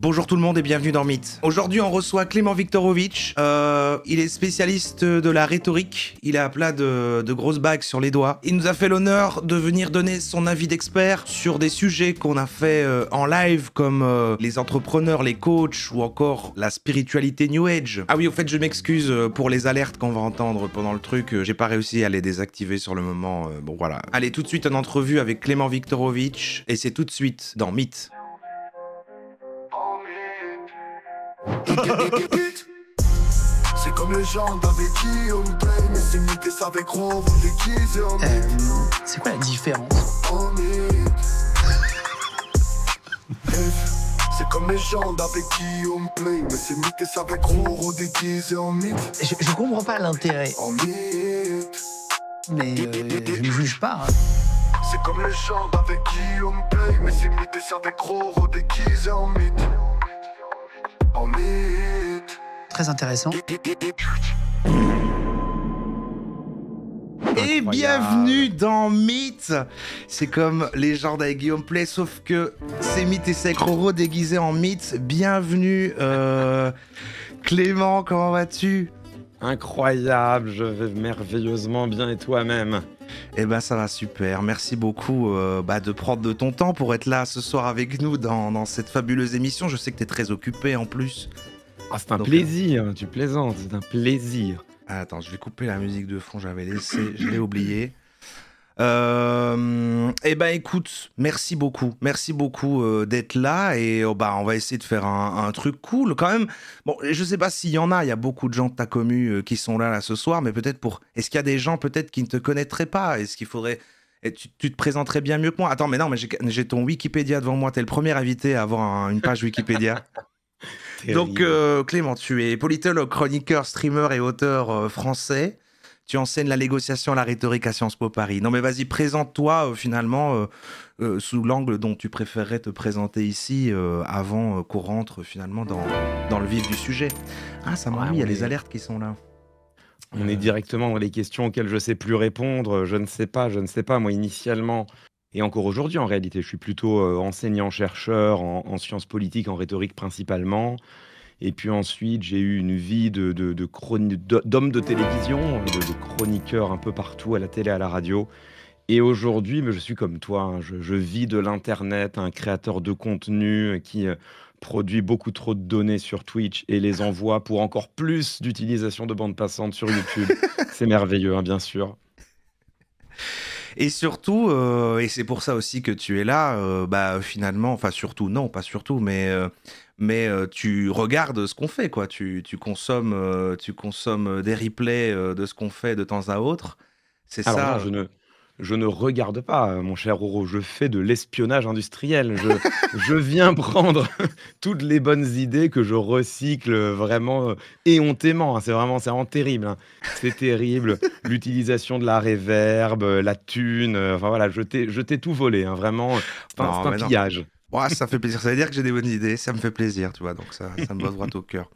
Bonjour tout le monde et bienvenue dans Mythe. Aujourd'hui on reçoit Clément Viktorovitch. Il est spécialiste de la rhétorique. Il a plein de grosses bagues sur les doigts. Il nous a fait l'honneur de venir donner son avis d'expert sur des sujets qu'on a fait en live comme les entrepreneurs, les coachs ou encore la spiritualité New Age. Ah oui, au fait je m'excuse pour les alertes qu'on va entendre pendant le truc. J'ai pas réussi à les désactiver sur le moment. Bon voilà. Allez, tout de suite une entrevue avec Clément Viktorovitch et c'est tout de suite dans Mythe. C'est comme les gens avec qui on play, mais c'est mieux que ça avec gros, vous déguisez en c'est quoi la différence? C'est comme les gens avec qui on play, mais c'est mieux que ça avec gros, déguisé en mythe. Je comprends pas l'intérêt, En mythe. mais je ne juge pas. Hein. C'est comme les gens avec qui on play, mais c'est mieux que ça avec gros, déguisé en mythe. En mythe. Très intéressant. Et bienvenue dans Mythe. C'est comme Légende avec Guillaume Play, sauf que c'est Mythe et c'est Roro déguisé en Mythe. Bienvenue Clément, comment vas-tu? Incroyable, je vais merveilleusement bien et toi-même? Eh ben ça va super, merci beaucoup de prendre de ton temps pour être là ce soir avec nous dans cette fabuleuse émission. Je sais que tu es très occupé en plus. Ah, c'est un plaisir, tu plaisantes, c'est un plaisir. Attends, je vais couper la musique de fond, j'avais laissé, je l'ai oublié. Écoute, merci beaucoup d'être là et on va essayer de faire un truc cool quand même. Bon, je sais pas s'il y en a, il y a beaucoup de gens de ta commu qui sont là ce soir, mais peut-être est-ce qu'il y a des gens peut-être qui ne te connaîtraient pas? Est-ce qu'il faudrait... Tu te présenterais bien mieux que moi. Attends, mais non, mais j'ai ton Wikipédia devant moi, t'es le premier invité à avoir une page Wikipédia. Donc Clément, tu es politologue, chroniqueur, streamer et auteur français. Tu enseignes la négociation et la rhétorique à Sciences Po Paris. Non mais vas-y, présente-toi finalement sous l'angle dont tu préférerais te présenter ici avant qu'on rentre finalement dans le vif du sujet. Ah ça m'ennuie, il y a les alertes qui sont là. On est directement dans les questions auxquelles je sais plus répondre. Je ne sais pas. Moi, initialement, et encore aujourd'hui, en réalité, je suis plutôt enseignant-chercheur en sciences politiques, en rhétorique principalement. Et puis ensuite, j'ai eu une vie d'homme de télévision, de chroniqueur un peu partout, à la télé, à la radio. Et aujourd'hui, mais je suis comme toi, hein, je vis de l'Internet, un créateur de contenu qui produit beaucoup trop de données sur Twitch et les envoie pour encore plus d'utilisation de bande passante sur YouTube. C'est merveilleux, hein, bien sûr. Et surtout, et c'est pour ça aussi que tu es là, finalement, enfin surtout, non, pas surtout, mais tu regardes ce qu'on fait, quoi. Tu consommes des replays de ce qu'on fait de temps à autre. C'est Alors ça. non, je ne regarde pas, mon cher Roro, je fais de l'espionnage industriel. Je viens prendre toutes les bonnes idées que je recycle vraiment éhontément, hein. C'est vraiment terrible, hein. C'est terrible. L'utilisation de la reverb, la thune, enfin voilà, je t'ai tout volé, hein, vraiment. Enfin, c'est un pillage. Ouais, ça fait plaisir. Ça veut dire que j'ai des bonnes idées. Ça me fait plaisir, tu vois. Donc ça me botte droit au cœur.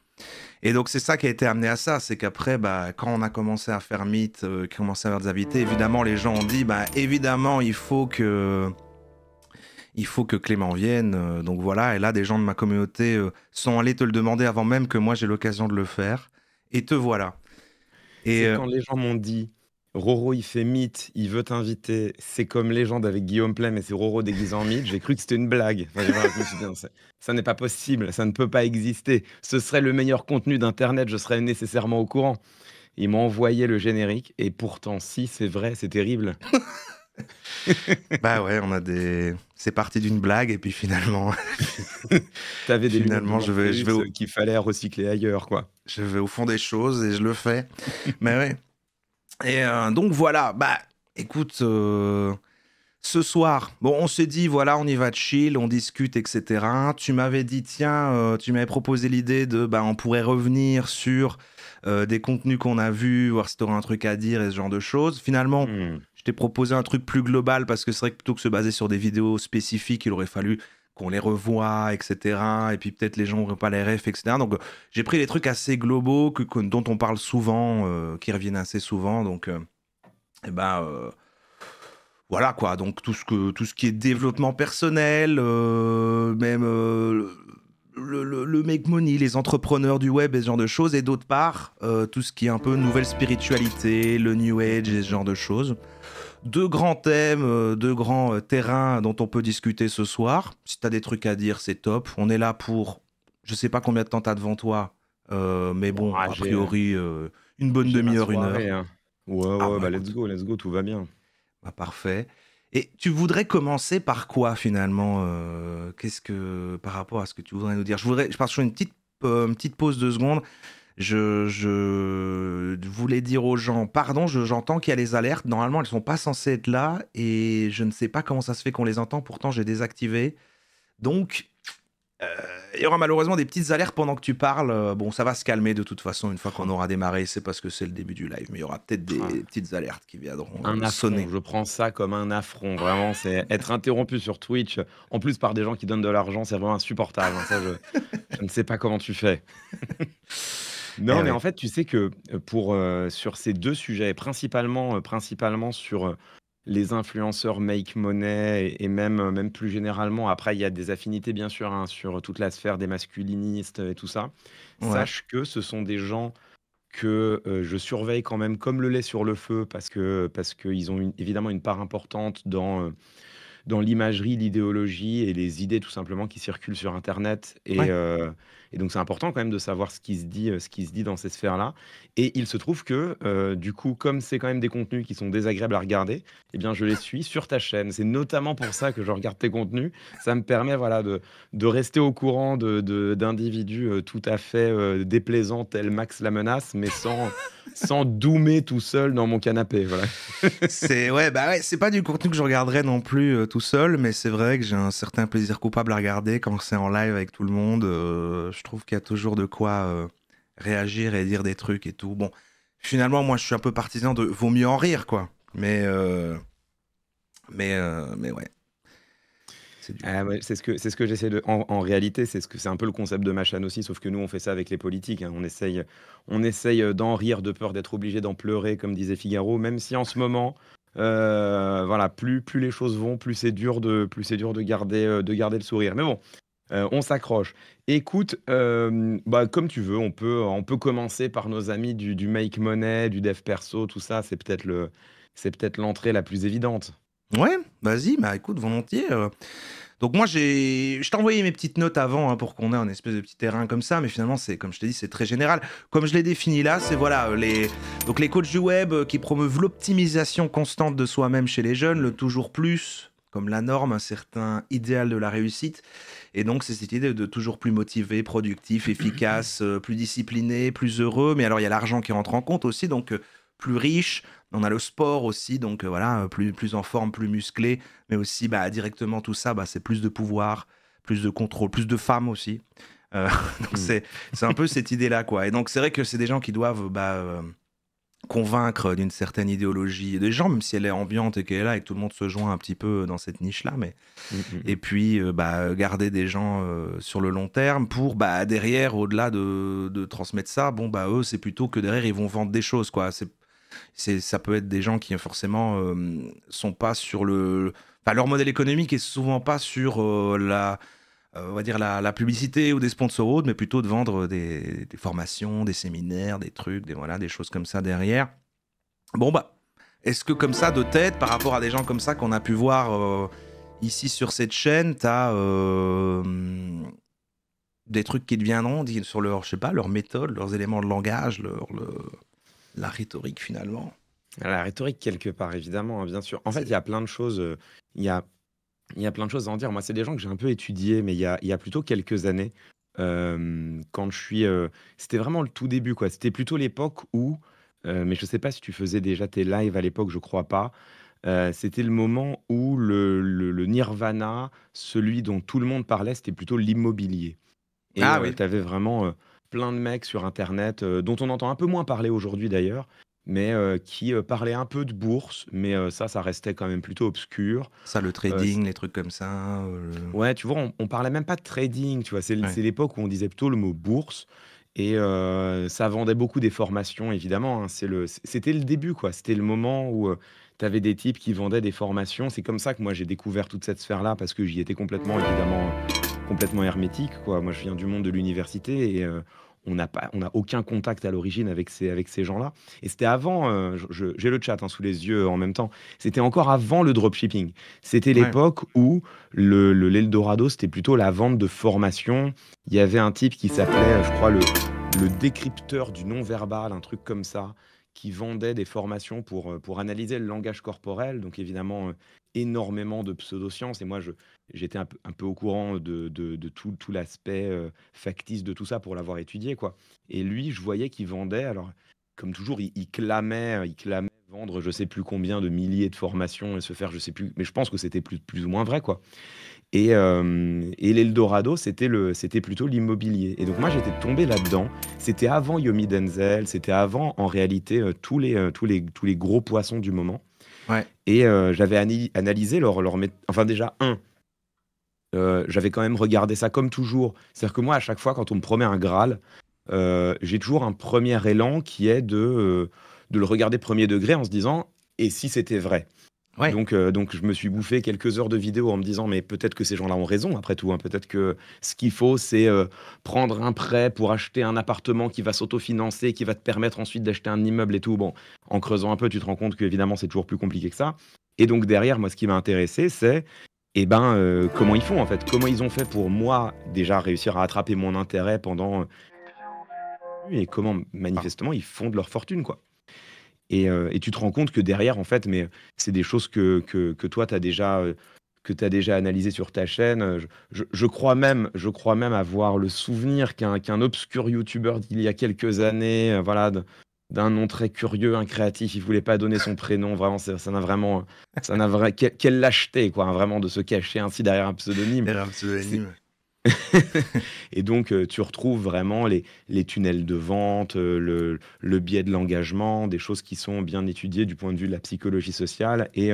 Et donc c'est ça qui a été amené à ça, c'est qu'après, quand on a commencé à faire Mythe, commencé à avoir des invités, évidemment les gens ont dit, évidemment il faut que Clément vienne. Donc voilà, et là des gens de ma communauté sont allés te le demander avant même que moi j'ai l'occasion de le faire. Et te voilà. Et C'est quand les gens m'ont dit, Roro il fait Mythe, il veut t'inviter, c'est comme Légende avec Guillaume Play, mais c'est Roro déguisé en Mythe, j'ai cru que c'était une blague. Enfin, je me suis dit, non, ça n'est pas possible, ça ne peut pas exister. Ce serait le meilleur contenu d'Internet, je serais nécessairement au courant. Ils m'ont envoyé le générique, et pourtant, si, c'est vrai, c'est terrible. ouais, c'est parti d'une blague, et puis finalement... T'avais des finalement, je vais qu'il fallait recycler ailleurs, quoi. Je vais au fond des choses, et je le fais. Mais ouais. Et donc voilà, écoute, ce soir, on s'est dit, voilà, on y va chill, on discute, etc. Tu m'avais dit, tiens, tu m'avais proposé l'idée de, on pourrait revenir sur des contenus qu'on a vus, voir si t'aurais un truc à dire et ce genre de choses. Finalement, je t'ai proposé un truc plus global parce que c'est vrai que plutôt que se baser sur des vidéos spécifiques, il aurait fallu qu'on les revoie, etc. Et puis peut-être les gens n'auraient pas les refs, etc. Donc j'ai pris des trucs assez globaux dont on parle souvent, qui reviennent assez souvent. Donc voilà quoi. Donc tout ce qui est développement personnel, même le make money, les entrepreneurs du web et ce genre de choses, et d'autre part, tout ce qui est un peu nouvelle spiritualité, le New Age et ce genre de choses. Deux grands thèmes, deux grands terrains dont on peut discuter ce soir. Si t'as des trucs à dire, c'est top. On est là pour, je sais pas combien de temps t'as devant toi, mais bon, Ah, a priori, une bonne j'ai ma demi-heure, une heure. soirée, hein. Ouais, Ah ouais, bah bah écoute, let's go, tout va bien. bah, parfait. Et tu voudrais commencer par quoi finalement qu'est-ce que par rapport à ce que tu voudrais nous dire? Je pars sur une petite pause de secondes. Je voulais dire aux gens, pardon, j'entends qu'il y a les alertes. Normalement, elles sont pas censées être là et je ne sais pas comment ça se fait qu'on les entend. Pourtant, j'ai désactivé. Donc, euh, il y aura malheureusement des petites alertes pendant que tu parles. Bon, ça va se calmer de toute façon une fois qu'on aura démarré. C'est parce que c'est le début du live. Mais il y aura peut-être des Ah, petites alertes qui viendront un sonner. affront, je prends ça comme un affront. Vraiment, c'est être interrompu sur Twitch, en plus par des gens qui donnent de l'argent, c'est vraiment insupportable, hein. Ça, je ne sais pas comment tu fais. Eh Non, mais en ouais. fait, tu sais que sur ces deux sujets, principalement sur les influenceurs make money et même plus généralement, après, il y a des affinités, bien sûr, hein, sur toute la sphère des masculinistes et tout ça. Ouais. Sache que ce sont des gens que je surveille quand même comme le lait sur le feu parce qu'ils ont évidemment une part importante dans l'imagerie, l'idéologie et les idées tout simplement qui circulent sur Internet. Ouais. Et donc c'est important quand même de savoir ce qui se dit dans ces sphères-là. Et il se trouve que du coup, comme c'est quand même des contenus qui sont désagréables à regarder, eh bien je les suis sur ta chaîne. C'est notamment pour ça que je regarde tes contenus. Ça me permet voilà, de rester au courant d'individus tout à fait déplaisants tels Max la menace, mais sans doomer tout seul dans mon canapé. Voilà. C'est ouais, bah ouais, c'est pas du contenu que je regarderais non plus tout seul, mais c'est vrai que j'ai un certain plaisir coupable à regarder quand c'est en live avec tout le monde. Je trouve qu'il y a toujours de quoi réagir et dire des trucs et tout. Bon, finalement, moi, je suis un peu partisan de vaut mieux en rire, quoi. Mais ouais, c'est dur. Ah ouais, c'est ce que j'essaie de. En réalité, c'est un peu le concept de ma chaîne aussi, sauf que nous, on fait ça avec les politiques, hein. On essaye d'en rire de peur d'être obligé d'en pleurer, comme disait Figaro, même si en ce moment, voilà, plus les choses vont, plus c'est dur de garder le sourire. Mais bon, on s'accroche. Écoute, bah, comme tu veux, on peut commencer par nos amis du make money, du dev perso, tout ça. C'est peut-être l'entrée la plus évidente. Ouais, vas-y, bah écoute, volontiers. Donc moi, je t'ai envoyé mes petites notes avant hein, pour qu'on ait un espèce de petit terrain comme ça, mais finalement, c'est comme je t'ai dit, c'est très général. Comme je l'ai défini là, c'est voilà, donc les coachs du web qui promeuvent l'optimisation constante de soi-même chez les jeunes, le toujours plus, comme la norme, un certain idéal de la réussite. Et donc, c'est cette idée de toujours plus motivé, productif, efficace, plus discipliné, plus heureux. Mais alors, il y a l'argent qui rentre en compte aussi, donc plus riche. On a le sport aussi, donc voilà, plus en forme, plus musclé. Mais aussi, bah, directement, tout ça, bah, c'est plus de pouvoir, plus de contrôle, plus de femmes aussi. Euh, donc, Mm. c'est un peu cette idée-là, quoi. Et donc, c'est vrai que c'est des gens qui doivent convaincre d'une certaine idéologie des gens, même si elle est ambiante et qu'elle est là et que tout le monde se joint un petit peu dans cette niche-là. Mais Mm, mm, et mm. puis bah, garder des gens sur le long terme pour bah, derrière, au-delà de transmettre ça, bon bah eux c'est plutôt que derrière ils vont vendre des choses quoi. Ça peut être des gens qui forcément sont pas sur le, enfin leur modèle économique est souvent pas sur on va dire la publicité ou des sponsors autres, mais plutôt de vendre des formations, des séminaires, des trucs, voilà, des choses comme ça derrière. Bon bah est-ce que comme ça de tête par rapport à des gens comme ça qu'on a pu voir ici sur cette chaîne, t'as des trucs qui te viendront sur leur, je sais pas, leur méthode, leurs éléments de langage, la rhétorique finalement. La rhétorique, quelque part, évidemment, hein, bien sûr. En fait, il y a plein de choses. Il y a, il y a plein de choses à en dire. Moi, c'est des gens que j'ai un peu étudiés, mais il y a plutôt quelques années, quand je suis. C'était vraiment le tout début, quoi. C'était plutôt l'époque où. Mais je sais pas si tu faisais déjà tes lives à l'époque, je crois pas. C'était le moment où le nirvana, celui dont tout le monde parlait, c'était plutôt l'immobilier. Et Ah oui. tu avais vraiment plein de mecs sur Internet, dont on entend un peu moins parler aujourd'hui d'ailleurs, mais qui parlaient un peu de bourse, mais ça restait quand même plutôt obscur. Ça, le Euh, c- trading, les trucs comme ça. ouais, tu vois, on parlait même pas de trading, tu vois, Ouais. c'est l'époque où on disait plutôt le mot bourse, et ça vendait beaucoup des formations, évidemment, hein. C'était le début, quoi. C'était le moment où tu avais des types qui vendaient des formations. C'est comme ça que moi j'ai découvert toute cette sphère-là, parce que j'y étais complètement, évidemment, complètement hermétique, quoi. Moi, je viens du monde de l'université et on n'a aucun contact à l'origine avec ces gens-là. Et c'était avant, j'ai le chat, hein, sous les yeux en même temps. C'était encore avant le dropshipping. C'était Ouais. l'époque où l'Eldorado, c'était plutôt la vente de formation. Il y avait un type qui s'appelait, je crois, le décrypteur du non-verbal, un truc comme ça, qui vendait des formations pour analyser le langage corporel. Donc évidemment, énormément de pseudosciences. Et moi, j'étais un peu au courant de tout l'aspect factice de tout ça pour l'avoir étudié, quoi. Et lui, je voyais qu'il vendait. Alors, comme toujours, il clamait vendre je sais plus combien de milliers de formations et se faire je sais plus. Mais je pense que c'était plus ou moins vrai, quoi. Et l'Eldorado, c'était plutôt l'immobilier. Et donc moi, j'étais tombé là-dedans. C'était avant Yomi Denzel, c'était avant, en réalité, tous les gros poissons du moment. Ouais. Et j'avais analysé enfin déjà, j'avais quand même regardé ça comme toujours. C'est-à-dire que moi, à chaque fois, quand on me promet un Graal, j'ai toujours un premier élan qui est de le regarder premier degré en se disant « et si c'était vrai ?» Ouais. Donc, je me suis bouffé quelques heures de vidéos en me disant mais peut-être que ces gens-là ont raison après tout, hein. Peut-être que ce qu'il faut c'est prendre un prêt pour acheter un appartement qui va s'autofinancer, qui va te permettre ensuite d'acheter un immeuble et tout. Bon, en creusant un peu, tu te rends compte qu'évidemment c'est toujours plus compliqué que ça. Et donc derrière, moi ce qui m'a intéressé c'est comment ils font en fait, comment ils ont fait pour moi déjà réussir à attraper mon intérêt pendant et comment manifestement ils font de leur fortune, quoi. Et tu te rends compte que derrière, en fait, mais c'est des choses que toi, tu as déjà analysées sur ta chaîne. Je crois même avoir le souvenir qu'un obscur youtubeur d'il y a quelques années, voilà, d'un nom très curieux, un créatif, il voulait pas donner son prénom. Vraiment, quelle lâcheté, quoi, hein, vraiment, de se cacher ainsi derrière un pseudonyme. Derrière un pseudonyme. Et donc, tu retrouves vraiment les tunnels de vente, le biais de l'engagement, des choses qui sont bien étudiées du point de vue de la psychologie sociale. Et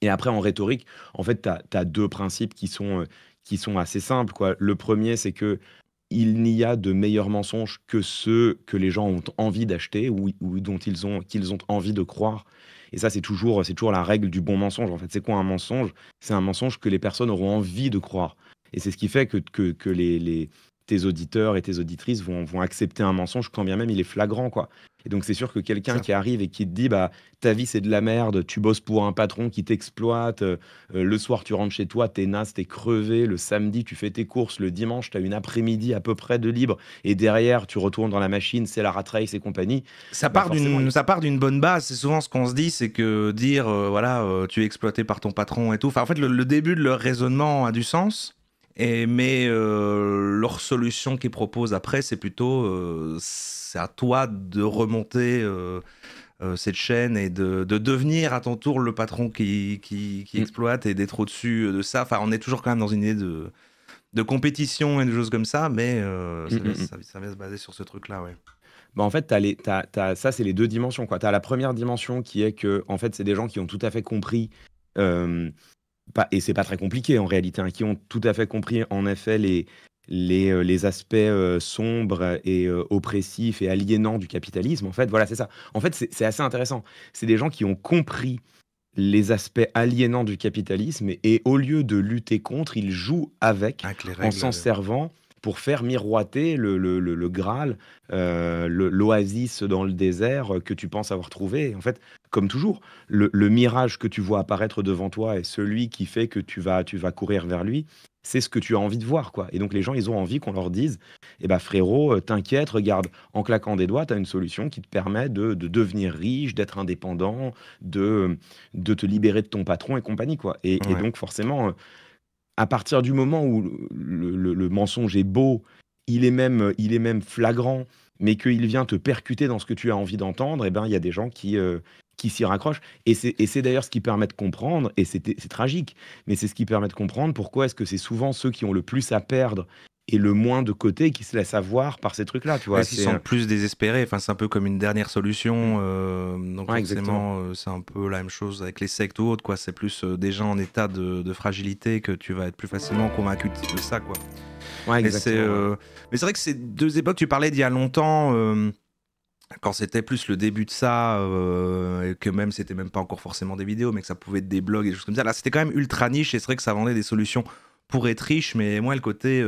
après, en rhétorique, en fait, tu as deux principes qui sont assez simples, quoi. Le premier, c'est que il n'y a de meilleurs mensonges que ceux que les gens ont envie d'acheter ou dont qu'ils ont envie de croire. Et ça, c'est toujours la règle du bon mensonge. En fait, c'est quoi un mensonge? C'est un mensonge que les personnes auront envie de croire. Et c'est ce qui fait que tes auditeurs et tes auditrices vont accepter un mensonge quand bien même il est flagrant, quoi. Et donc c'est sûr que quelqu'un qui arrive et qui te dit bah ta vie c'est de la merde, tu bosses pour un patron qui t'exploite, le soir tu rentres chez toi, t'es naze, t'es crevé, le samedi tu fais tes courses, le dimanche t'as une après-midi à peu près de libre et derrière tu retournes dans la machine, c'est la rat race et compagnie. Ça part d'une bonne base. C'est souvent ce qu'on se dit, c'est que dire tu es exploité par ton patron et tout. Enfin, en fait, le début de leur raisonnement a du sens. Mais leur solution qu'ils proposent après, c'est plutôt c'est à toi de remonter cette chaîne et de devenir à ton tour le patron qui exploite et d'être au-dessus de ça. Enfin, on est toujours quand même dans une idée de compétition et de choses comme ça, mais ça va se baser sur ce truc-là, ouais. Bah en fait, ça, c'est les deux dimensions, quoi. Tu as la première dimension qui est que, en fait, c'est des gens qui ont tout à fait compris et c'est pas très compliqué en réalité, hein, qui ont tout à fait compris en effet les aspects sombres et oppressifs et aliénants du capitalisme. En fait, voilà, c'est ça. En fait, c'est assez intéressant. C'est des gens qui ont compris les aspects aliénants du capitalisme et au lieu de lutter contre, ils jouent avec Avec les en règles. s'en servant pour faire miroiter le Graal, l'oasis dans le désert que tu penses avoir trouvé. Et en fait, comme toujours, le mirage que tu vois apparaître devant toi est celui qui fait que tu vas courir vers lui. C'est ce que tu as envie de voir, quoi. Et donc les gens, ils ont envie qu'on leur dise eh ben frérot, t'inquiète, regarde, en claquant des doigts, tu as une solution qui te permet de devenir riche, d'être indépendant, de te libérer de ton patron et compagnie, quoi. Et Ouais. donc forcément, à partir du moment où le mensonge est beau, il est même flagrant, mais qu'il vient te percuter dans ce que tu as envie d'entendre, eh ben, il y a des gens qui s'y raccrochent. Et c'est d'ailleurs ce qui permet de comprendre, et c'est tragique, mais c'est ce qui permet de comprendre pourquoi est-ce que c'est souvent ceux qui ont le plus à perdre et le moins de côté qui se laissent avoir par ces trucs-là, tu vois. Ouais, ils sont plus désespérés. Enfin, c'est un peu comme une dernière solution. Donc Ouais, forcément, c'est un peu la même chose avec les sectes ou autres, quoi. C'est plus des gens en état de fragilité que tu vas être plus facilement convaincu de ça, quoi. Ouais, Mais exactement. mais c'est vrai que c'est deux époques. Tu parlais d'il y a longtemps, quand c'était plus le début de ça, et que même c'était même pas encore forcément des vidéos, mais que ça pouvait être des blogs et des choses comme ça. Là, c'était quand même ultra niche et c'est vrai que ça vendait des solutions pour être riche, mais moi, le côté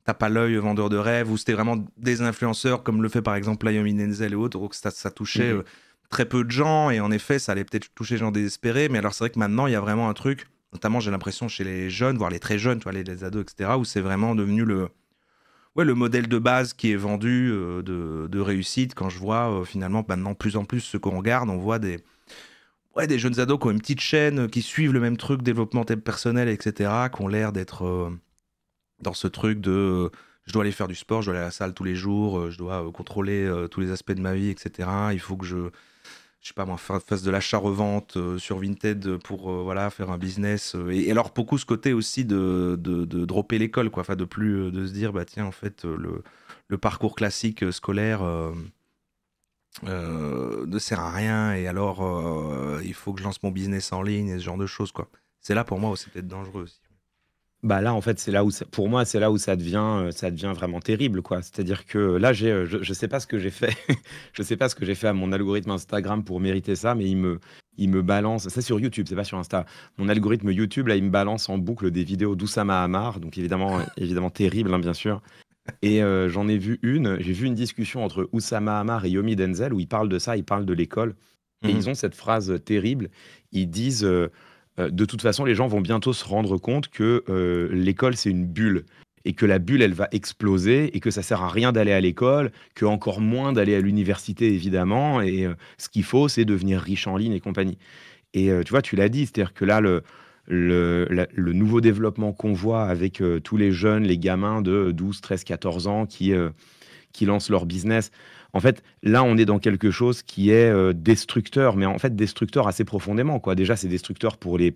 t'as pas l'œil vendeur de rêve, où c'était vraiment des influenceurs, comme le fait par exemple Layomi Denzel et autres, donc ça touchait très peu de gens, et en effet, ça allait peut-être toucher les gens désespérés, mais alors c'est vrai que maintenant, il y a vraiment un truc, notamment j'ai l'impression chez les jeunes, voire les très jeunes, tu vois, les ados, etc., où c'est vraiment devenu le modèle de base qui est vendu de réussite. Quand je vois finalement maintenant plus en plus ce qu'on regarde, on voit des jeunes ados qui ont une petite chaîne, qui suivent le même truc, développement personnel, etc., qui ont l'air d'être dans ce truc de je dois aller faire du sport, je dois aller à la salle tous les jours, je dois contrôler tous les aspects de ma vie, etc. Il faut que je sais pas moi, fasse de l'achat-revente sur Vinted pour voilà, faire un business. Et alors, beaucoup ce côté aussi de dropper l'école, quoi. Enfin, de plus de se dire, bah tiens, en fait, le parcours classique scolaire ne sert à rien, et alors il faut que je lance mon business en ligne et ce genre de choses, quoi. C'est là pour moi où c'est peut-être dangereux aussi. Bah là, en fait, c'est là où pour moi, c'est là où ça devient vraiment terrible, quoi. C'est-à-dire que là, je sais pas ce que j'ai fait, je sais pas ce que j'ai fait à mon algorithme Instagram pour mériter ça, mais il me balance, ça sur YouTube, c'est pas sur Insta. Mon algorithme YouTube, là, il me balance en boucle des vidéos d'Oussama Hamar, donc évidemment terrible, hein, bien sûr. Et j'ai vu une discussion entre Oussama Hamar et Yomi Denzel où ils parlent de ça, ils parlent de l'école, et ils ont cette phrase terrible. Ils disent de toute façon, les gens vont bientôt se rendre compte que l'école, c'est une bulle, et que la bulle, elle va exploser, et que ça sert à rien d'aller à l'école, que encore moins d'aller à l'université, évidemment, et ce qu'il faut, c'est devenir riche en ligne et compagnie. Et tu vois, tu l'as dit, c'est-à-dire que là, le nouveau développement qu'on voit avec tous les jeunes, les gamins de 12, 13, 14 ans qui lancent leur business, en fait, là, on est dans quelque chose qui est destructeur, mais en fait, destructeur assez profondément, quoi. Déjà, c'est destructeur pour les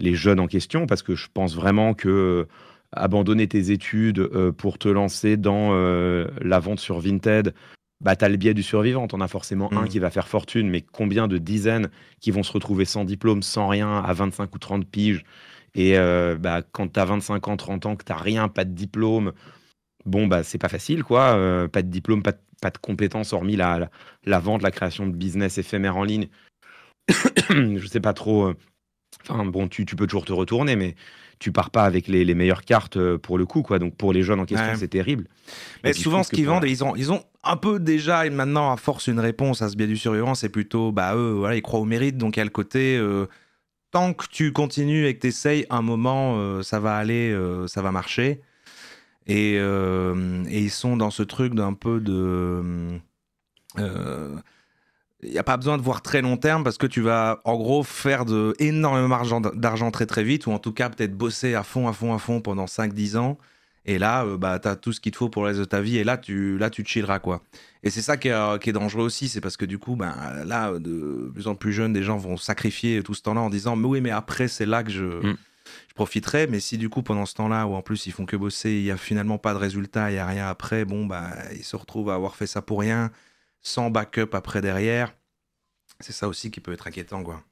jeunes en question, parce que je pense vraiment que abandonner tes études pour te lancer dans la vente sur Vinted, bah, tu as le biais du survivant. Tu en as forcément un qui va faire fortune, mais combien de dizaines qui vont se retrouver sans diplôme, sans rien, à 25 ou 30 piges. Et bah, quand tu as 25 ans, 30 ans, que tu n'as rien, pas de diplôme, bon, bah, c'est pas facile, quoi. Pas de diplôme, pas de compétences, hormis la vente, la création de business éphémère en ligne. Je sais pas trop. Enfin, bon, tu peux toujours te retourner, mais tu pars pas avec les meilleures cartes pour le coup, quoi. Donc, pour les jeunes en question, c'est terrible. Mais Donc, souvent, ce qu'ils vendent, ils ont un peu déjà, et maintenant, à force, une réponse à ce biais du survivant, c'est plutôt, bah, eux, voilà, ils croient au mérite, donc il y a le côté, tant que tu continues et que tu essayes, un moment, ça va aller, ça va marcher. Et ils sont dans ce truc d'un peu de... Il n'y a pas besoin de voir très long terme, parce que tu vas en gros faire énormément d'argent très très vite, ou en tout cas peut-être bosser à fond pendant 5-10 ans, et là bah, tu as tout ce qu'il te faut pour le reste de ta vie, et là tu te chilleras, quoi. Et c'est ça qui est dangereux aussi, c'est parce que du coup là de plus en plus jeunes, des gens vont sacrifier tout ce temps-là en disant mais oui, mais après c'est là que je profiterai. Mais si du coup pendant ce temps-là, où en plus ils font que bosser, il n'y a finalement pas de résultat, il n'y a rien après, bon bah ils se retrouvent à avoir fait ça pour rien, sans backup après derrière. C'est ça aussi qui peut être inquiétant, quoi.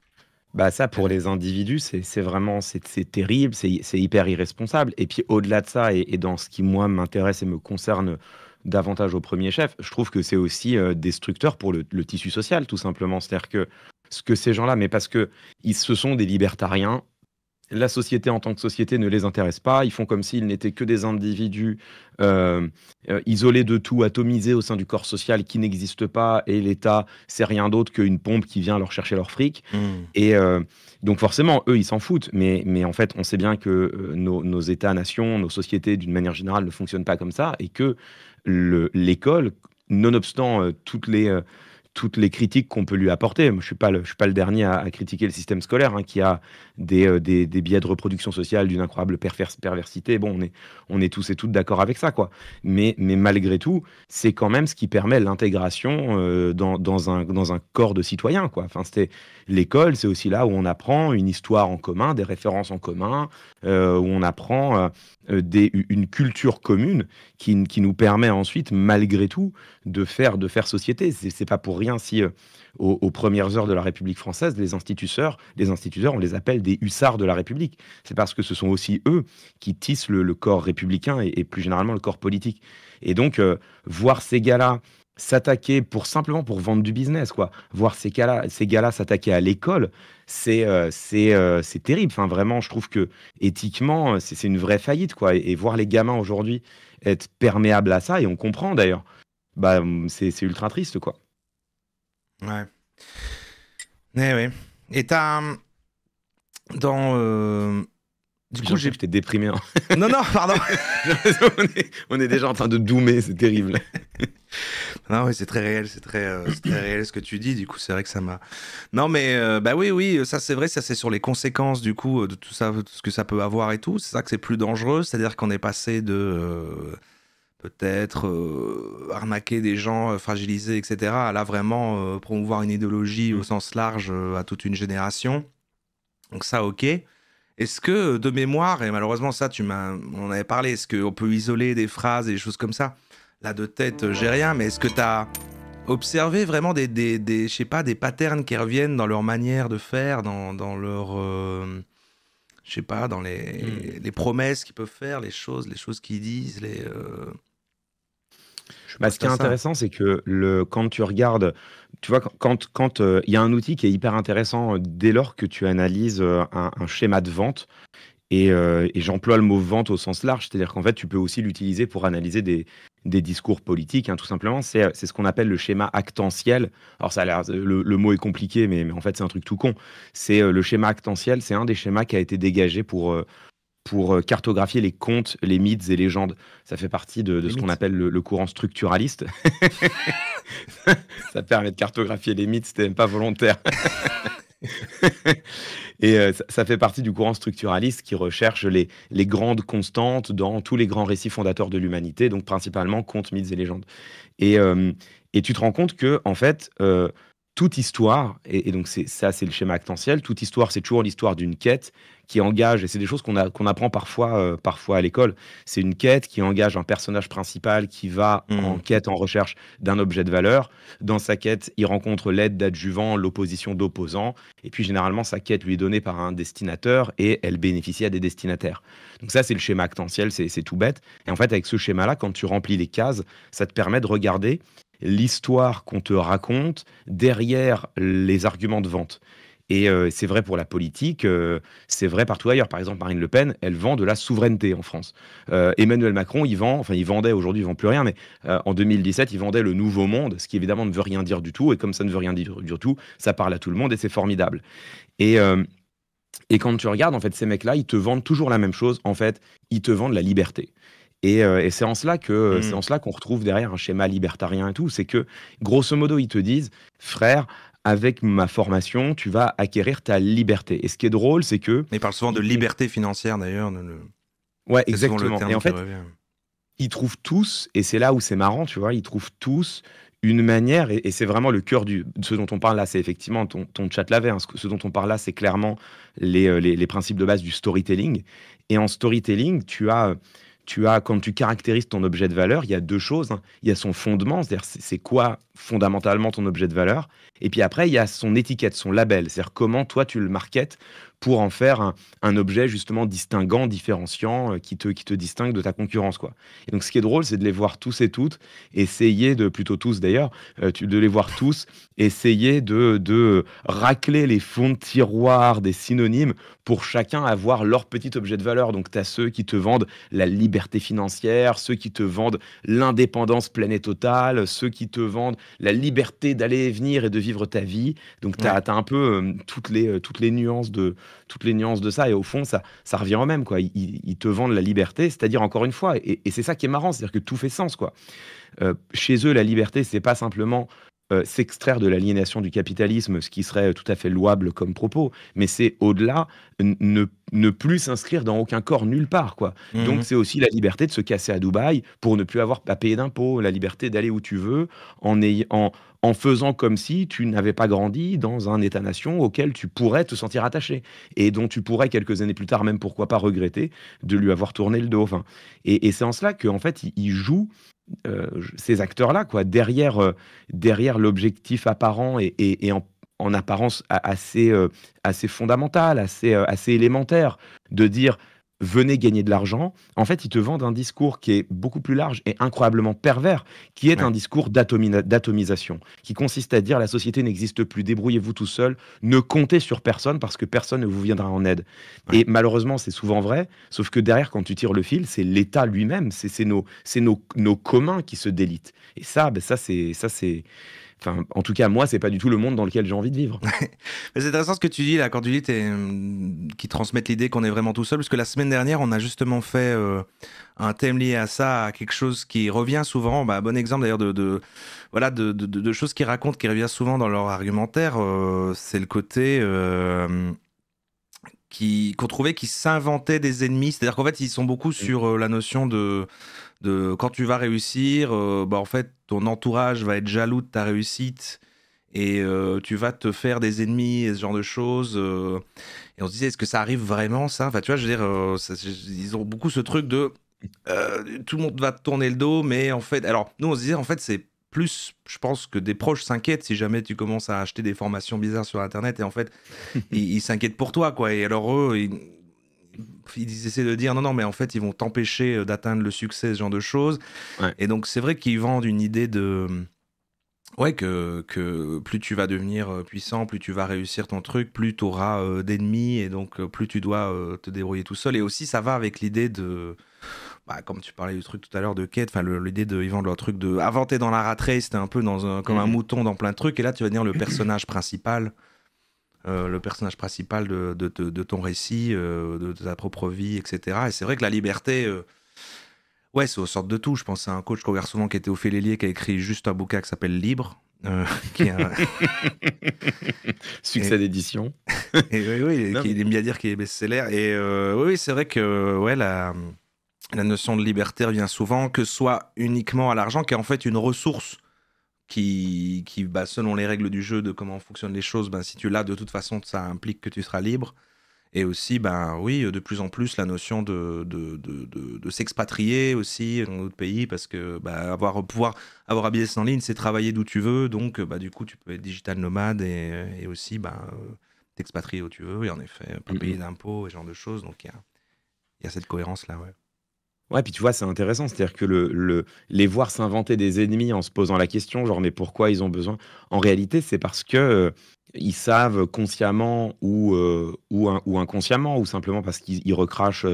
Bah ça, pour les individus, c'est vraiment c'est terrible, c'est hyper irresponsable. Et puis au-delà de ça, et dans ce qui moi m'intéresse et me concerne davantage au premier chef, je trouve que c'est aussi destructeur pour le tissu social, tout simplement. C'est-à-dire que ce que ces gens-là, mais parce que ce sont des libertariens, la société en tant que société ne les intéresse pas. Ils font comme s'ils n'étaient que des individus isolés de tout, atomisés au sein du corps social qui n'existe pas, et l'État, c'est rien d'autre qu'une pompe qui vient leur chercher leur fric. Et donc forcément, eux, ils s'en foutent. Mais en fait, on sait bien que nos États-nations, nos sociétés, d'une manière générale, ne fonctionnent pas comme ça, et que l'école, nonobstant toutes les critiques qu'on peut lui apporter. Moi, je suis pas le dernier à critiquer le système scolaire, hein, qui a des biais de reproduction sociale d'une incroyable perversité. Bon, on est tous et toutes d'accord avec ça, quoi. Mais malgré tout, c'est quand même ce qui permet l'intégration dans un corps de citoyens, quoi. Enfin, l'école, c'est aussi là où on apprend une histoire en commun, des références en commun, où on apprend une culture commune qui nous permet ensuite, malgré tout, de faire société. C'est pas pour rien si aux premières heures de la République française, les instituteurs, on les appelle des hussards de la République. C'est parce que ce sont aussi eux qui tissent le corps républicain, et plus généralement le corps politique. Et donc, voir ces gars-là s'attaquer simplement pour vendre du business, quoi. Voir ces gars-là s'attaquer à l'école, c'est terrible. Enfin, vraiment, je trouve que éthiquement, c'est une vraie faillite, quoi. Et voir les gamins aujourd'hui être perméables à ça, et on comprend d'ailleurs, bah, c'est ultra triste, quoi. Ouais. Ouais. Et t'as dans du J'ai coup l'impression j'ai que j'étais déprimé, hein. non pardon. On est déjà en train de doomer, c'est terrible. Non, oui, c'est très réel, c'est très réel ce que tu dis. Du coup, c'est vrai que ça m'a. Non, mais bah oui, ça c'est vrai, ça c'est sur les conséquences du coup de tout ça, de ce que ça peut avoir et tout. C'est ça que c'est plus dangereux, c'est-à-dire qu'on est passé de peut-être arnaquer des gens, fragilisés, etc. à là vraiment promouvoir une idéologie au sens large à toute une génération. Donc ça, ok. Est-ce que de mémoire, et malheureusement ça, on en avait parlé, est-ce qu'on peut isoler des phrases et des choses comme ça? Là de tête, j'ai rien, mais est-ce que tu as observé vraiment je sais pas, des patterns qui reviennent dans leur manière de faire, dans leur, je sais pas, dans les promesses qu'ils peuvent faire, les choses qu'ils disent, je sais pas Bah, si ce qui est t'as ça. intéressant, c'est que quand tu regardes, tu vois, quand il y a un outil qui est hyper intéressant dès lors que tu analyses un schéma de vente, et j'emploie le mot vente au sens large, c'est-à-dire qu'en fait, tu peux aussi l'utiliser pour analyser des discours politiques, hein, tout simplement. C'est ce qu'on appelle le schéma actantiel. Alors, ça a l'air, le mot est compliqué, mais en fait, c'est un truc tout con. C'est le schéma actantiel, c'est un des schémas qui a été dégagé pour cartographier les contes, les mythes et légendes. Ça fait partie de Les ce qu'on mythes. appelle le courant structuraliste. Ça permet de cartographier les mythes, c'était même pas volontaire. Et ça fait partie du courant structuraliste qui recherche les grandes constantes dans tous les grands récits fondateurs de l'humanité, donc principalement contes, mythes et légendes. Et, euh, et tu te rends compte que, en fait, toute histoire, et donc c'est le schéma actantiel, toute histoire, c'est toujours l'histoire d'une quête qui engage, et c'est des choses qu'on apprend parfois à l'école, c'est une quête qui engage un personnage principal qui va en quête, en recherche d'un objet de valeur. Dans sa quête, il rencontre l'aide d'adjuvants, l'opposition d'opposants, et puis généralement, sa quête lui est donnée par un destinateur, et elle bénéficie à des destinataires. Donc ça, c'est le schéma actantiel, c'est tout bête. Et en fait, avec ce schéma-là, quand tu remplis les cases, ça te permet de regarder l'histoire qu'on te raconte derrière les arguments de vente. Et c'est vrai pour la politique, c'est vrai partout ailleurs. Par exemple, Marine Le Pen, elle vend de la souveraineté en France. Emmanuel Macron, il vendait, aujourd'hui il vend plus rien, mais en 2017, il vendait le nouveau monde, ce qui évidemment ne veut rien dire du tout. Et comme ça ne veut rien dire du tout, ça parle à tout le monde et c'est formidable. Et, et quand tu regardes, en fait, ces mecs-là, ils te vendent toujours la même chose. En fait, ils te vendent la liberté. Et c'est en cela qu'on retrouve derrière un schéma libertarien et tout. C'est que, grosso modo, ils te disent, frère, avec ma formation, tu vas acquérir ta liberté. Et ce qui est drôle, c'est que... Il parle souvent de liberté financière d'ailleurs. Ouais, C'est souvent le exactement. terme Et en qui fait, revient. ils trouvent tous, et c'est là où c'est marrant, tu vois, ils trouvent tous une manière, et c'est vraiment le cœur de ce dont on parle là, c'est effectivement, ton chat l'avait, hein, ce dont on parle là, c'est clairement les principes de base du storytelling. Et en storytelling, quand tu caractérises ton objet de valeur, il y a deux choses, hein. Il y a son fondement, c'est-à-dire c'est quoi fondamentalement ton objet de valeur, et puis après, il y a son étiquette, son label, c'est-à-dire comment toi tu le marketes pour en faire un objet justement distinguant, différenciant, qui te distingue de ta concurrence, quoi. Et donc ce qui est drôle, c'est de les voir tous et toutes, plutôt tous d'ailleurs, de les voir tous, essayer de racler les fonds de tiroir des synonymes pour chacun avoir leur petit objet de valeur. Donc tu as ceux qui te vendent la liberté financière, ceux qui te vendent l'indépendance pleine et totale, ceux qui te vendent la liberté d'aller et venir et de vivre ta vie. Donc tu as un peu toutes les nuances de ça, et au fond ça revient au même, quoi. Ils te vendent la liberté, c'est-à-dire, encore une fois, et c'est ça qui est marrant, c'est-à-dire que tout fait sens, quoi. Chez eux, la liberté, c'est pas simplement s'extraire de l'aliénation du capitalisme, ce qui serait tout à fait louable comme propos, mais c'est au-delà, ne plus s'inscrire dans aucun corps nulle part, quoi. Donc c'est aussi la liberté de se casser à Dubaï pour ne plus avoir à payer d'impôts, la liberté d'aller où tu veux en faisant comme si tu n'avais pas grandi dans un État-nation auquel tu pourrais te sentir attaché et dont tu pourrais quelques années plus tard même, pourquoi pas, regretter de lui avoir tourné le dos. Enfin, et c'est en cela qu'en fait ils jouent ces acteurs-là, quoi, derrière l'objectif apparent et en apparence assez fondamental, assez élémentaire, de dire venez gagner de l'argent, en fait, ils te vendent un discours qui est beaucoup plus large et incroyablement pervers, qui est un Ouais. discours d'atomisation, qui consiste à dire la société n'existe plus, débrouillez-vous tout seul, ne comptez sur personne parce que personne ne vous viendra en aide. Ouais. Et malheureusement, c'est souvent vrai, sauf que derrière, quand tu tires le fil, c'est l'État lui-même, c'est nos communs qui se délitent. Et ça, ben enfin, en tout cas, moi, c'est pas du tout le monde dans lequel j'ai envie de vivre. Mais c'est intéressant ce que tu dis là, quand tu dis qu'ils transmettent l'idée qu'on est vraiment tout seul, parce que la semaine dernière, on a justement fait un thème lié à ça, à quelque chose qui revient souvent, bah, bon exemple d'ailleurs voilà, de choses qu'ils racontent, qui revient souvent dans leur argumentaire, c'est le côté qu'on trouvait qu'ils s'inventaient des ennemis, c'est-à-dire qu'en fait, ils sont beaucoup sur la notion de quand tu vas réussir, bah, en fait, ton entourage va être jaloux de ta réussite et tu vas te faire des ennemis et ce genre de choses. Et on se disait, est-ce que ça arrive vraiment, ça? Enfin, tu vois, je veux dire, ils ont beaucoup ce truc de tout le monde va te tourner le dos, mais en fait, alors nous, on se disait, en fait, c'est plus, je pense, que des proches s'inquiètent si jamais tu commences à acheter des formations bizarres sur Internet et en fait, ils s'inquiètent pour toi, quoi. Et alors, eux, ils essaient de dire non, non, mais en fait, ils vont t'empêcher d'atteindre le succès, ce genre de choses. Ouais. Et donc, c'est vrai qu'ils vendent une idée de. Ouais, que plus tu vas devenir puissant, plus tu vas réussir ton truc, plus tu auras d'ennemis et donc plus tu dois te débrouiller tout seul. Et aussi, ça va avec l'idée de. Bah, comme tu parlais du truc tout à l'heure de quête, enfin l'idée de ils vendent leur truc de inventer dans la rat race, c'était un peu comme un mouton dans plein de trucs. Et là, tu vas devenir le personnage principal. Le personnage principal de ton récit, de ta propre vie, etc. Et c'est vrai que la liberté, ouais, c'est aux sortes de tout. Je pense à un coach qu'on regarde souvent qui était Ophélie Lélier, qui a écrit juste un bouquin qui s'appelle Libre. Qui a... Succès d'édition. Et oui, Non, il aime bien dire qu'il est best-seller. Et oui, c'est vrai que ouais, la notion de liberté revient souvent, que ce soit uniquement à l'argent, qui est en fait une ressource qui bah, selon les règles du jeu, de comment fonctionnent les choses, bah, si tu l'as, de toute façon, ça implique que tu seras libre. Et aussi, ben oui, de plus en plus, la notion de s'expatrier aussi dans d'autres pays, parce que bah, pouvoir avoir un business en ligne, c'est travailler d'où tu veux. Donc, bah, du coup, tu peux être digital nomade et aussi bah, t'expatrier où tu veux. Et en effet, pas payer d'impôts et ce genre de choses. Donc, il y a cette cohérence-là, ouais. Ouais, puis tu vois, c'est intéressant, c'est-à-dire que les voir s'inventer des ennemis en se posant la question, genre, mais pourquoi ils ont besoin? En réalité, c'est parce que ils savent consciemment ou inconsciemment, ou simplement parce qu'ils recrachent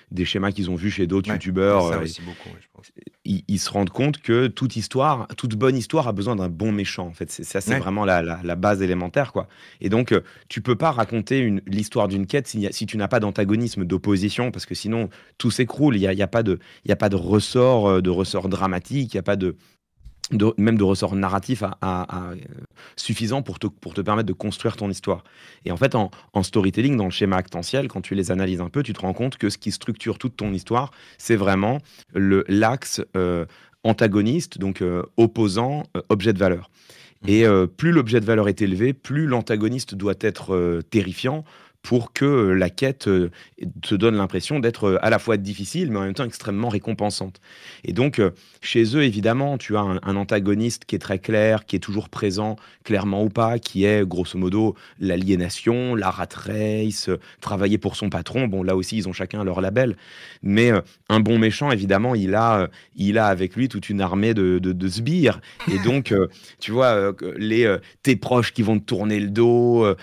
des schémas qu'ils ont vus chez d'autres Ouais, youtubeurs. ça aussi beaucoup, ouais, je pense. Ils se rendent compte que toute bonne histoire a besoin d'un bon méchant. En fait, c'est Ouais. vraiment la base élémentaire, quoi. Et donc, tu peux pas raconter l'histoire d'une quête si tu n'as pas d'antagonisme, d'opposition, parce que sinon tout s'écroule. Il y a pas de ressort dramatique, il y a pas même de ressort narratif suffisant pour te permettre de construire ton histoire. Et en fait, en storytelling, dans le schéma actentiel, quand tu les analyses un peu, tu te rends compte que ce qui structure toute ton histoire, c'est vraiment l'axe antagoniste, donc opposant, objet de valeur. Et plus l'objet de valeur est élevé, plus l'antagoniste doit être terrifiant, pour que la quête te donne l'impression d'être à la fois difficile, mais en même temps extrêmement récompensante. Et donc, chez eux, évidemment, tu as un antagoniste qui est très clair, qui est toujours présent, clairement ou pas, qui est, grosso modo, l'aliénation, la rat race, travailler pour son patron. Bon, là aussi, ils ont chacun leur label. Mais un bon méchant, évidemment, il a avec lui toute une armée de sbires. Et donc, tu vois, tes proches qui vont te tourner le dos,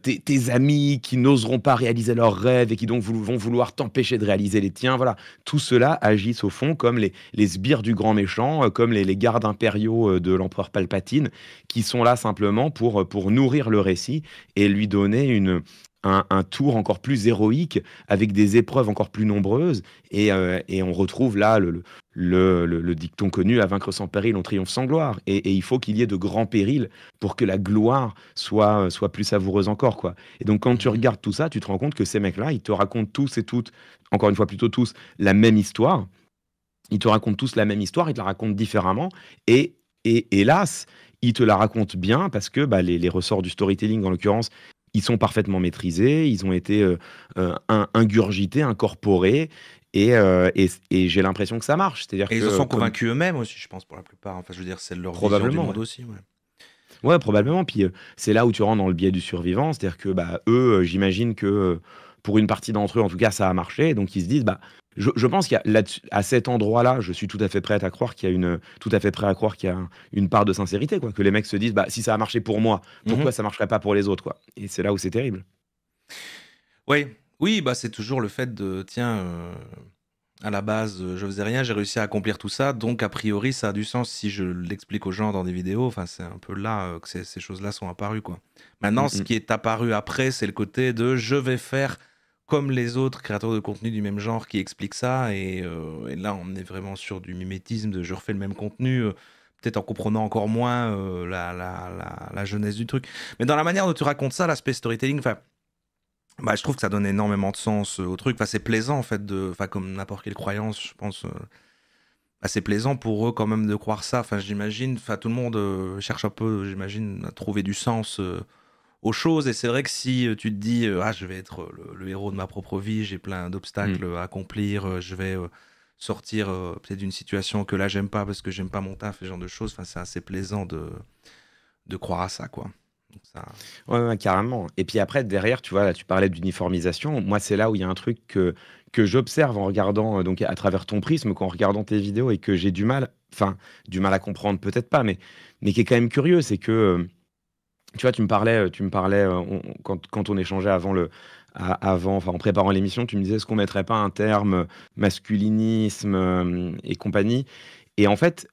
tes amis qui n'oseront pas réaliser leurs rêves et qui donc vont vouloir t'empêcher de réaliser les tiens. Voilà, tout cela agissent au fond comme les sbires du grand méchant, comme les gardes impériaux de l'empereur Palpatine, qui sont là simplement pour nourrir le récit et lui donner un tour encore plus héroïque avec des épreuves encore plus nombreuses. Et on retrouve là le dicton connu: à vaincre sans péril, on triomphe sans gloire. Et il faut qu'il y ait de grands périls pour que la gloire soit plus savoureuse encore, quoi. Et donc, quand tu regardes tout ça, tu te rends compte que ces mecs-là, ils te racontent tous et toutes, encore une fois, plutôt tous, la même histoire. Ils te racontent tous la même histoire, ils te la racontent différemment. Et hélas, ils te la racontent bien parce que les ressorts du storytelling, en l'occurrence, ils sont parfaitement maîtrisés, ils ont été ingurgités, incorporés, et j'ai l'impression que ça marche. C'est-à-dire Et que, ils en sont convaincus eux-mêmes aussi, je pense, pour la plupart. Enfin, je veux dire, c'est leur vision du Probablement, monde ouais. aussi. Ouais. Ouais, probablement. Puis c'est là où tu rentres dans le biais du survivant, c'est-à-dire que eux, j'imagine que pour une partie d'entre eux, en tout cas, ça a marché. Donc, ils se disent, bah, je pense qu'à cet endroit-là, je suis tout à fait prêt à croire qu'il y a une part de sincérité, quoi. Que les mecs se disent, bah, si ça a marché pour moi, Mhm. pourquoi ça marcherait pas pour les autres, quoi. Et c'est là où c'est terrible. Oui, oui, bah c'est toujours le fait de, tiens, à la base, je faisais rien, j'ai réussi à accomplir tout ça, donc a priori, ça a du sens si je l'explique aux gens dans des vidéos. Enfin, c'est un peu là que ces choses-là sont apparues, quoi. Maintenant, Mm, ce mm. qui est apparu après, c'est le côté de je vais faire comme les autres créateurs de contenu du même genre qui expliquent ça, et là, on est vraiment sur du mimétisme de je refais le même contenu. Peut-être en comprenant encore moins la jeunesse du truc. Mais dans la manière dont tu racontes ça, l'aspect storytelling, enfin, bah, je trouve que ça donne énormément de sens au truc. Enfin, c'est plaisant, en fait, enfin, comme n'importe quelle croyance, je pense. Bah, c'est plaisant pour eux, quand même, de croire ça. Enfin, j'imagine, enfin, tout le monde cherche un peu, j'imagine, à trouver du sens aux choses. Et c'est vrai que si tu te dis, ah, je vais être le héros de ma propre vie, j'ai plein Mm. d'obstacles à accomplir, je vais sortir peut-être d'une situation que là, j'aime pas parce que j'aime pas mon taf, ce genre de choses. Enfin, c'est assez plaisant de croire à ça, quoi. Donc, ça... Ouais, ouais, carrément. Et puis après, derrière, tu vois, là, tu parlais d'uniformisation. Moi, c'est là où il y a un truc que j'observe en regardant, donc à travers ton prisme, qu'en regardant tes vidéos et que j'ai du mal à comprendre, peut-être pas, mais qui est quand même curieux, c'est que, tu vois, quand on échangeait enfin, en préparant l'émission, tu me disais, est-ce qu'on mettrait pas un terme masculinisme et compagnie? Et en fait,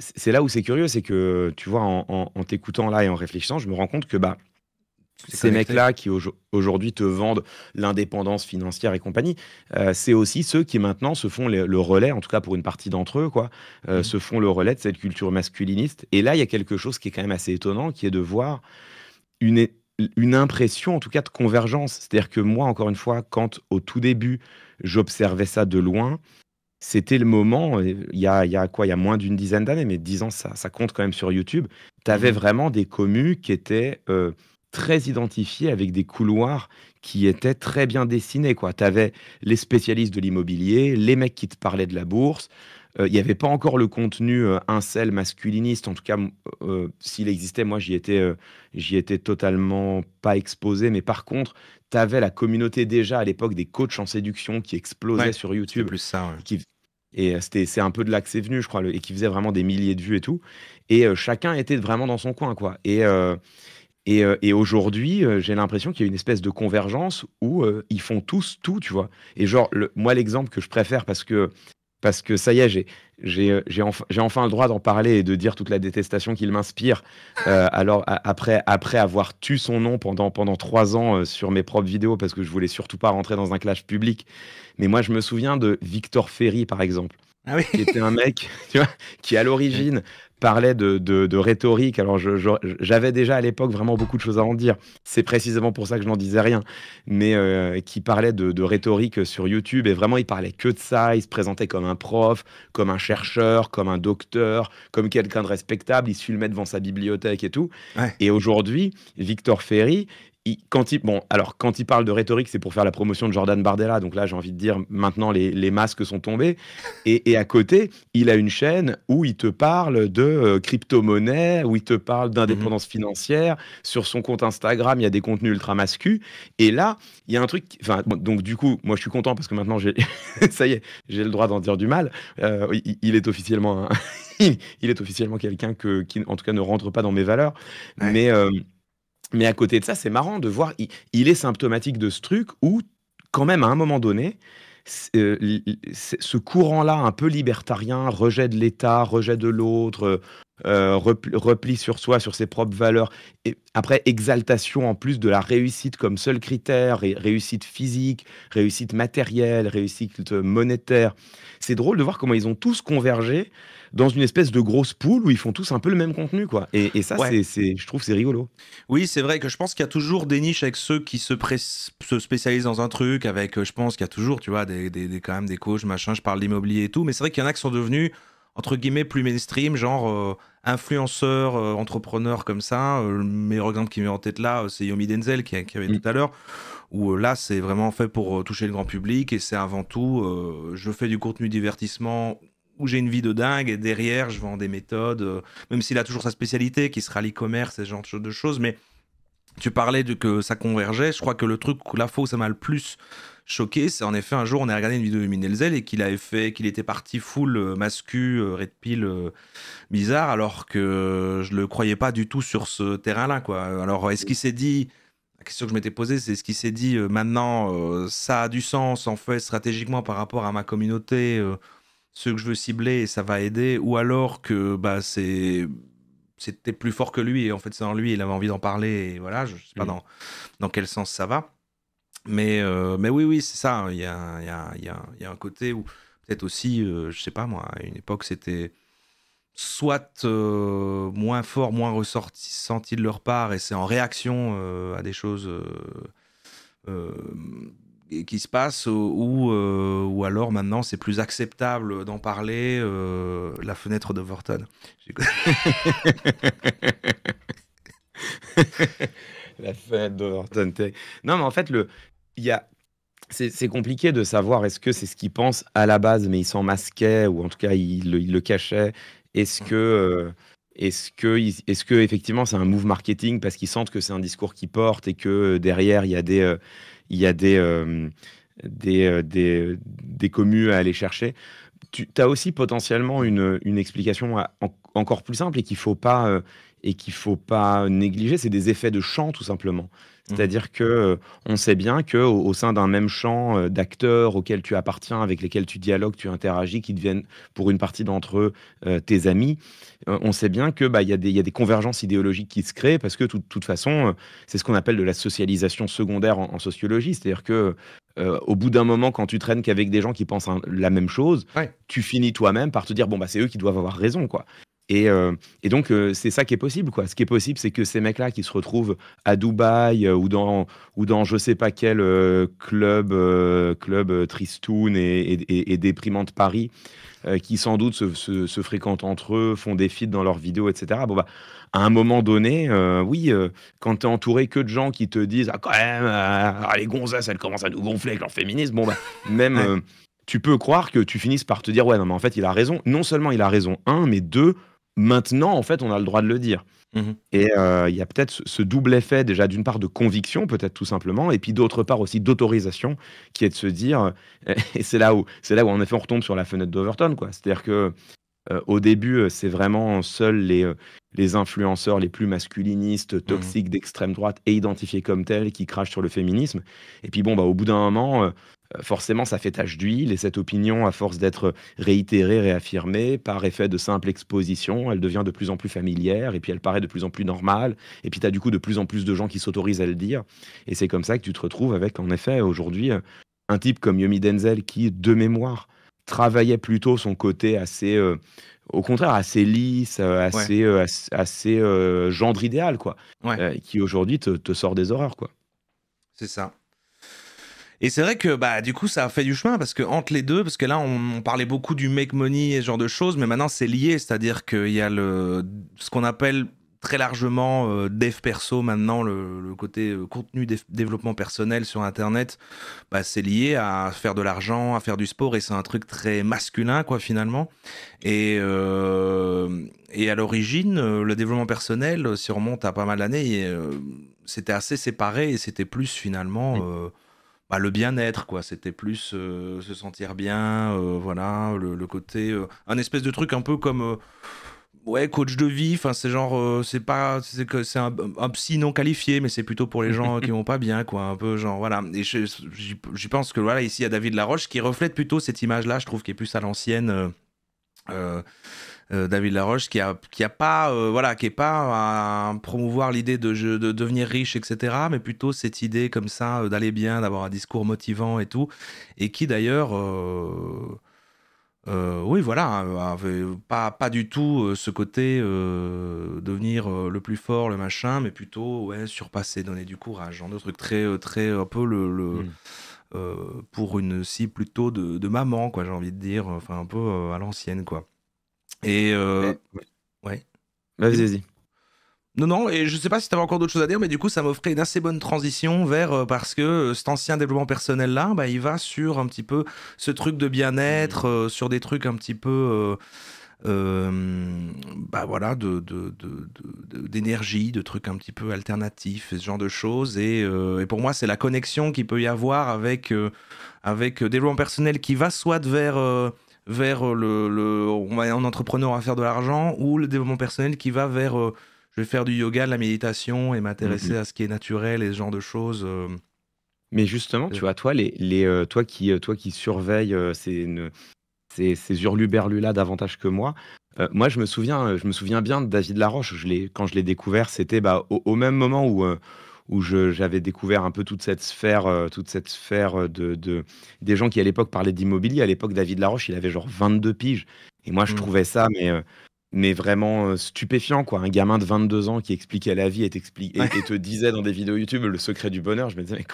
c'est là où c'est curieux, c'est que, tu vois, en t'écoutant là et en réfléchissant, je me rends compte que, bah, C'est ces connecté. mecs-là qui aujourd'hui te vendent l'indépendance financière et compagnie, c'est aussi ceux qui maintenant se font le relais, en tout cas pour une partie d'entre eux, quoi, Mhm. se font le relais de cette culture masculiniste. Et là, il y a quelque chose qui est quand même assez étonnant, qui est de voir une, é- une impression, en tout cas, de convergence. C'est-à-dire que moi, encore une fois, quand au tout début, j'observais ça de loin, c'était le moment, il y a quoi? Il y a moins d'une dizaine d'années, mais 10 ans, ça compte quand même sur YouTube. Tu avais Mhm. vraiment des commus qui étaient très identifiés avec des couloirs qui étaient très bien dessinés, quoi. Tu avais les spécialistes de l'immobilier, les mecs qui te parlaient de la bourse. Il n'y avait pas encore le contenu incel masculiniste. En tout cas, s'il existait, moi, j'y étais totalement pas exposé. Mais par contre, tu avais la communauté déjà à l'époque des coachs en séduction qui explosait Ouais, sur c'était YouTube plus ça, ouais. et c'est un peu de là que c'est venu, je crois, et qui faisait vraiment des milliers de vues et tout. Et chacun était vraiment dans son coin, quoi. Et aujourd'hui, j'ai l'impression qu'il y a une espèce de convergence où ils font tous tout, tu vois. Et genre, moi, l'exemple que je préfère parce que ça y est, j'ai enfin le droit d'en parler et de dire toute la détestation qu'il m'inspire. Alors, après avoir tué son nom pendant 3 ans sur mes propres vidéos, parce que je voulais surtout pas rentrer dans un clash public. Mais moi, je me souviens de Victor Ferry, par exemple, Ah oui. qui était un mec, tu vois, qui à l'origine parlait de rhétorique. Alors j'avais déjà à l'époque vraiment beaucoup de choses à en dire. C'est précisément pour ça que je n'en disais rien. Mais qui parlait de rhétorique sur YouTube. Et vraiment, il parlait que de ça. Il se présentait comme un prof, comme un chercheur, comme un docteur, comme quelqu'un de respectable. Il se filmait devant sa bibliothèque et tout. Ouais. Et aujourd'hui, Victor Ferry, quand il parle de rhétorique, c'est pour faire la promotion de Jordan Bardella. Donc là, j'ai envie de dire, maintenant, les masques sont tombés. Et à côté, il a une chaîne où il te parle de crypto-monnaie, où il te parle Mhm. d'indépendance financière. Sur son compte Instagram, il y a des contenus ultra masculins. Et là, il y a un truc. Enfin, bon, donc du coup, moi, je suis content parce que maintenant, ça y est, j'ai le droit d'en dire du mal. Il est officiellement, il est officiellement quelqu'un qui, en tout cas, ne rentre pas dans mes valeurs. Ouais. Mais mais à côté de ça, c'est marrant de voir, il est symptomatique de ce truc où, quand même, à un moment donné, ce courant-là, un peu libertarien, rejet de l'État, rejet de l'autre, repli sur soi, sur ses propres valeurs, et après, exaltation en plus de la réussite comme seul critère, et réussite physique, réussite matérielle, réussite monétaire. C'est drôle de voir comment ils ont tous convergé dans une espèce de grosse poule où ils font tous un peu le même contenu, quoi. Et ça, Ouais. je trouve, c'est rigolo. Oui, c'est vrai que je pense qu'il y a toujours des niches avec ceux qui se spécialisent dans un truc, avec, je pense qu'il y a toujours, tu vois, quand même des coachs, machin, je parle d'immobilier et tout, mais c'est vrai qu'il y en a qui sont devenus, entre guillemets, plus mainstream, genre influenceurs, entrepreneurs comme ça. Le meilleur exemple qui me vient en tête là, c'est Yomi Denzel qui avait Mm. tout à l'heure, où là, c'est vraiment fait pour toucher le grand public, et c'est avant tout, je fais du contenu divertissement où j'ai une vie de dingue, et derrière, je vends des méthodes, même s'il a toujours sa spécialité, qui sera l'e-commerce et ce genre de choses, mais tu parlais de que ça convergeait. Je crois que le truc, la fois où ça m'a le plus choqué, c'est en effet un jour on a regardé une vidéo de Minelzel et qu'il était parti full mascu, red pill, bizarre, alors que je le croyais pas du tout sur ce terrain-là, quoi. Alors est-ce qu'il s'est dit, la question que je m'étais posée, c'est est-ce qu'il s'est dit maintenant ça a du sens en fait stratégiquement par rapport à ma communauté, ceux que je veux cibler et ça va aider, ou alors que bah c'était plus fort que lui et en fait c'est en lui, il avait envie d'en parler et voilà, je sais pas dans quel sens ça va. Mais oui, c'est ça. Il y a un côté où peut-être aussi, je sais pas moi, à une époque, c'était soit moins fort, moins ressenti de leur part, et c'est en réaction à des choses euh, qui se passent, ou alors maintenant c'est plus acceptable d'en parler. La fenêtre d'Overton. La fenêtre d'Overton. Non, mais en fait, il y a, c'est compliqué de savoir est-ce que c'est ce qu'il pense à la base, mais il s'en masquait, ou en tout cas il le cachait. Est-ce que effectivement c'est un move marketing parce qu'ils sentent que c'est un discours qui porte et que derrière il y a des commus à aller chercher. Tu as aussi potentiellement une explication encore plus simple et qu'il faut pas négliger, c'est des effets de champ tout simplement. C'est-à-dire que on sait bien que au sein d'un même champ d'acteurs auxquels tu appartiens, avec lesquels tu dialogues, tu interagis, qui deviennent pour une partie d'entre eux tes amis, on sait bien que il y a des convergences idéologiques qui se créent parce que de toute façon, c'est ce qu'on appelle de la socialisation secondaire en sociologie. C'est-à-dire que au bout d'un moment, quand tu traînes qu'avec des gens qui pensent la même chose, tu finis toi-même par te dire bon c'est eux qui doivent avoir raison, quoi. Et donc, c'est ça qui est possible, quoi. Ce qui est possible, c'est que ces mecs-là qui se retrouvent à Dubaï ou dans je sais pas quel club tristoun et déprimant de Paris, qui sans doute se fréquentent entre eux, font des feats dans leurs vidéos, etc. À un moment donné, quand tu es entouré que de gens qui te disent « Ah, quand même, les gonzesses, elles commencent à nous gonfler avec leur féminisme », même... tu peux croire que tu finisses par te dire « Ouais, non, mais en fait, il a raison. » Non seulement il a raison, mais deux, maintenant, en fait, on a le droit de le dire. Et il y a peut-être ce double effet, déjà, d'une part de conviction, peut-être tout simplement, et puis d'autre part aussi d'autorisation, qui est de se dire, et c'est là où en effet on retombe sur la fenêtre d'Overton, quoi. C'est-à-dire que au début, c'est vraiment seuls les influenceurs les plus masculinistes, toxiques d'extrême droite et identifiés comme tels qui crachent sur le féminisme. Et puis au bout d'un moment, forcément, ça fait tache d'huile et cette opinion, à force d'être réitérée, réaffirmée, par effet de simple exposition, elle devient de plus en plus familière et puis elle paraît de plus en plus normale. Et puis tu as du coup de plus en plus de gens qui s'autorisent à le dire. Et c'est comme ça que tu te retrouves avec, en effet, aujourd'hui, un type comme Yomi Denzel qui, de mémoire, travaillait plutôt son côté assez, au contraire, assez lisse, assez gendre idéal, quoi. Qui aujourd'hui te sort des horreurs, quoi. C'est ça. Et c'est vrai que du coup ça a fait du chemin parce que entre les deux, parce que là on parlait beaucoup du make money et ce genre de choses, mais maintenant c'est lié, c'est-à-dire qu'il y a ce qu'on appelle très largement dev perso maintenant, le côté contenu développement personnel sur internet, c'est lié à faire de l'argent, à faire du sport, et c'est un truc très masculin, quoi, finalement. Et à l'origine, le développement personnel, si on remonte à pas mal d'années, c'était assez séparé et c'était plus finalement le bien-être, quoi. C'était plus se sentir bien, voilà, le côté un espèce de truc un peu comme coach de vie, enfin c'est genre c'est un psy non qualifié, mais c'est plutôt pour les gens qui vont pas bien, quoi, un peu genre voilà. Et j'y pense que voilà, ici il y a David Laroche qui reflète plutôt cette image-là, je trouve, qui est plus à l'ancienne. David Laroche qui est pas à promouvoir l'idée de devenir riche, etc., mais plutôt cette idée comme ça d'aller bien, d'avoir un discours motivant et tout, et qui d'ailleurs avait pas du tout ce côté devenir le plus fort, le machin, mais plutôt surpasser, donner du courage, genre de truc très très un peu pour une cible plutôt de maman, quoi, j'ai envie de dire, enfin un peu à l'ancienne, quoi. Et Vas-y. Non, et je sais pas si tu avais encore d'autres choses à dire, mais du coup, ça m'offrait une assez bonne transition vers, parce que cet ancien développement personnel-là, il va sur un petit peu ce truc de bien-être, sur des trucs un petit peu bah voilà, d'énergie, de trucs un petit peu alternatifs, et ce genre de choses. Et pour moi, c'est la connexion qu'il peut y avoir avec développement personnel qui va soit vers on va un entrepreneur à faire de l'argent, ou le développement personnel qui va vers je vais faire du yoga, de la méditation et m'intéresser à ce qui est naturel et ce genre de choses. Mais justement, tu vois, toi, toi qui surveilles ces hurluberlus-là davantage que moi, je me souviens bien de David Laroche. Quand je l'ai découvert, c'était au même moment où j'avais découvert un peu toute cette sphère des gens qui à l'époque parlaient d'immobilier. À l'époque, David Laroche, il avait genre 22 piges. Et moi, je Mm. trouvais ça, mais vraiment stupéfiant, quoi. Un gamin de 22 ans qui expliquait la vie Ouais. et te disait dans des vidéos YouTube le secret du bonheur. Je me disais, mais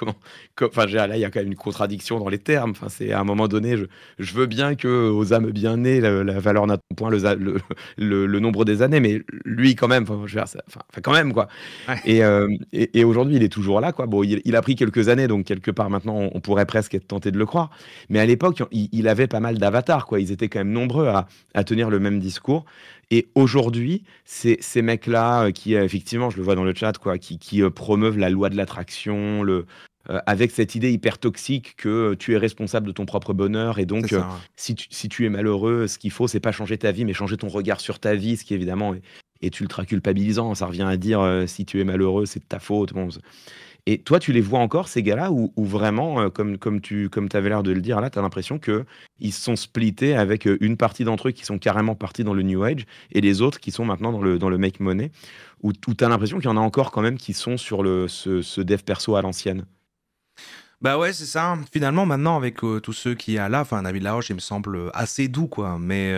enfin, là, il y a quand même une contradiction dans les termes. Enfin, c'est à un moment donné, je veux bien que aux âmes bien nées, la valeur n'attend point le nombre des années, mais lui, quand même, enfin, je veux dire, quand même, quoi. Ouais. Et aujourd'hui, il est toujours là, quoi. Bon, il a pris quelques années, donc quelque part maintenant, on pourrait presque être tenté de le croire. Mais à l'époque, il avait pas mal d'avatars, quoi. Ils étaient quand même nombreux à tenir le même discours. Et aujourd'hui, ces mecs-là, qui effectivement, je le vois dans le chat, quoi, qui promeuvent la loi de l'attraction, avec cette idée hyper toxique que tu es responsable de ton propre bonheur, et C'est donc ça. Ouais. si tu es malheureux, ce qu'il faut, c'est pas changer ta vie, mais changer ton regard sur ta vie, ce qui évidemment est ultra culpabilisant. Ça revient à dire si tu es malheureux, c'est de ta faute. Bon, et toi, tu les vois encore, ces gars-là, ou vraiment, comme tu avais l'air de le dire là, tu as l'impression qu'ils se sont splittés avec une partie d'entre eux qui sont carrément partis dans le New Age et les autres qui sont maintenant dans le make money, ou tu as l'impression qu'il y en a encore quand même qui sont sur ce dev perso à l'ancienne? Bah ouais, c'est ça. Finalement, maintenant, avec tous ceux qui y a là, enfin, David Laroche, il me semble assez doux, quoi. Mais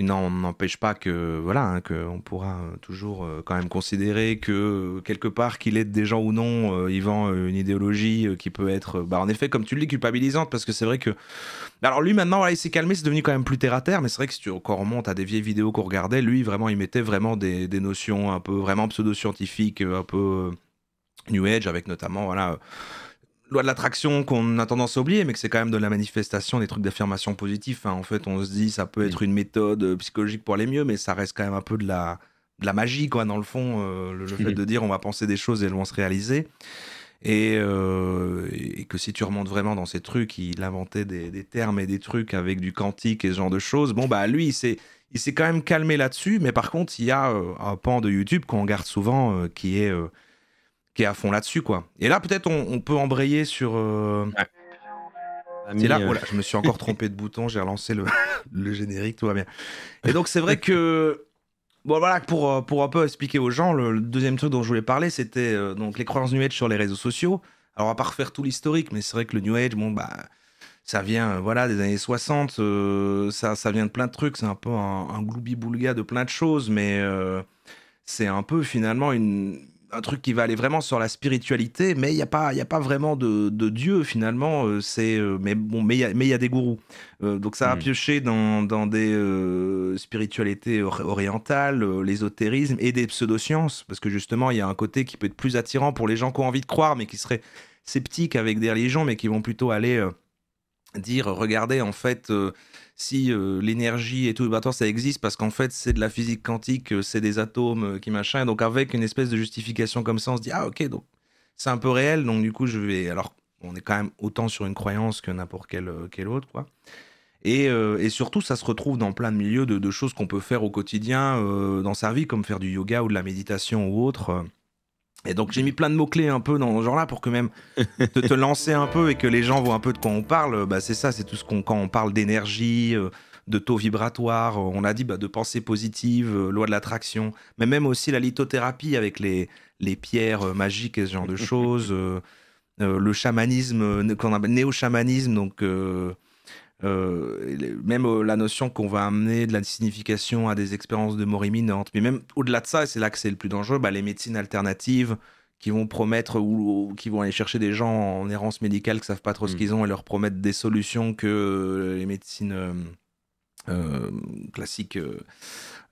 il n'empêche pas que, voilà, hein, qu'on pourra toujours quand même considérer que, quelque part, qu'il aide des gens ou non, il vend une idéologie qui peut être, bah, en effet, comme tu le dis, culpabilisante, parce que c'est vrai que. Alors lui, maintenant, voilà, il s'est calmé, c'est devenu quand même plus terre à terre, mais c'est vrai que si tu encore remontes à des vieilles vidéos qu'on regardait, lui, vraiment, il mettait vraiment des notions un peu vraiment pseudo-scientifiques, un peu New Age, avec notamment, voilà, loi de l'attraction qu'on a tendance à oublier, mais que c'est quand même de la manifestation, des trucs d'affirmation positive. Hein. En fait, on se dit ça peut être une méthode psychologique pour aller mieux, mais ça reste quand même un peu de la magie, quoi, dans le fond. Le fait de dire on va penser des choses et elles vont se réaliser. Et que si tu remontes vraiment dans ces trucs, il inventait des termes et des trucs avec du quantique et ce genre de choses. Bon, bah lui, il s'est quand même calmé là-dessus, mais par contre, il y a un pan de YouTube qu'on regarde souvent qui est à fond là-dessus, quoi. Et là, peut-être, on peut embrayer sur. C'est là, voilà, je me suis encore trompé de bouton, j'ai relancé le générique, tout va bien. Et donc, c'est vrai que. Bon, voilà, pour un peu expliquer aux gens, le deuxième truc dont je voulais parler, c'était donc les croyances New Age sur les réseaux sociaux. Alors, on va pas refaire tout l'historique, mais c'est vrai que le New Age, bon, bah. Ça vient voilà, des années 60, ça vient de plein de trucs, c'est un peu un gloubi-boulga de plein de choses, mais c'est un peu finalement un truc qui va aller vraiment sur la spiritualité, mais il n'y a pas vraiment de Dieu finalement, mais bon, mais il y a des gourous. Donc ça a pioché dans des spiritualités orientales, l'ésotérisme et des pseudosciences, parce que justement il y a un côté qui peut être plus attirant pour les gens qui ont envie de croire, mais qui seraient sceptiques avec des religions, mais qui vont plutôt aller dire regardez en fait si l'énergie et tout ça existe parce qu'en fait c'est de la physique quantique, c'est des atomes qui machin, et donc avec une espèce de justification comme ça on se dit ah ok, donc c'est un peu réel, donc du coup je vais, alors on est quand même autant sur une croyance que n'importe quel autre, quoi. Et surtout ça se retrouve dans plein de milieux de choses qu'on peut faire au quotidien dans sa vie, comme faire du yoga ou de la méditation ou autre. Et donc j'ai mis plein de mots-clés un peu dans ce genre-là pour que même te lancer un peu et que les gens voient un peu de quoi on parle. Bah, c'est ça, c'est tout quand on parle d'énergie, de taux vibratoire, on a dit de pensée positive, loi de l'attraction, mais même aussi la lithothérapie avec les pierres magiques et ce genre de choses, le chamanisme, qu'on appelle néo-chamanisme, donc même la notion qu'on va amener de la signification à des expériences de mort imminente, mais même au-delà de ça, et c'est là que c'est le plus dangereux, les médecines alternatives qui vont promettre ou qui vont aller chercher des gens en errance médicale qui savent pas trop ce qu'ils ont et leur promettre des solutions que les médecines classiques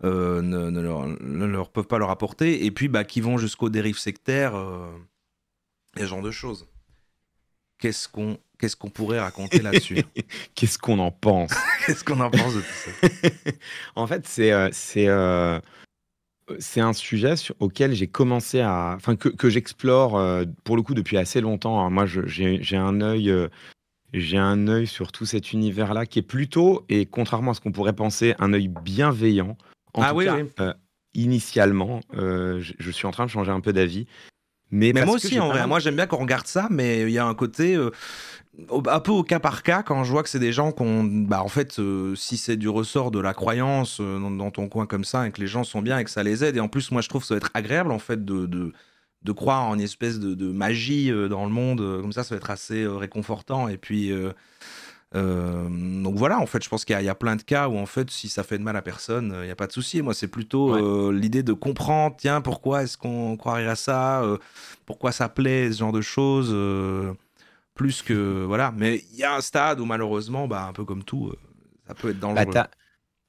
ne leur peuvent pas leur apporter, et puis qui vont jusqu'aux dérives sectaires et ce genre de choses. qu'est-ce qu'on pourrait raconter là-dessus? Qu'est-ce qu'on en pense? Qu'est-ce qu'on en pense de tout ça? En fait, c'est un sujet auquel j'ai commencé enfin, que j'explore pour le coup depuis assez longtemps, hein. Moi, j'ai un œil sur tout cet univers-là qui est plutôt, et contrairement à ce qu'on pourrait penser, un œil bienveillant. En Ah tout oui, cas, oui. initialement, je suis en train de changer un peu d'avis. Mais Mais moi parce que aussi, j'ai en pas vrai, mal. moi j'aime bien qu'on regarde ça, mais il y a un côté un peu au cas par cas quand je vois que c'est des gens qu'on, bah en fait, si c'est du ressort de la croyance dans ton coin comme ça, et que les gens sont bien et que ça les aide, et en plus moi je trouve que ça va être agréable en fait de croire en une espèce de magie dans le monde, comme ça va être assez réconfortant, et puis donc voilà, en fait, je pense qu'il y a plein de cas où en fait, si ça fait de mal à personne, il n'y a pas de souci. Moi, c'est plutôt Ouais. l'idée de comprendre, tiens, pourquoi est-ce qu'on croirait à ça, pourquoi ça plaît, ce genre de choses, plus que voilà. Mais il y a un stade où malheureusement, bah, un peu comme tout, ça peut être Bah, dangereux.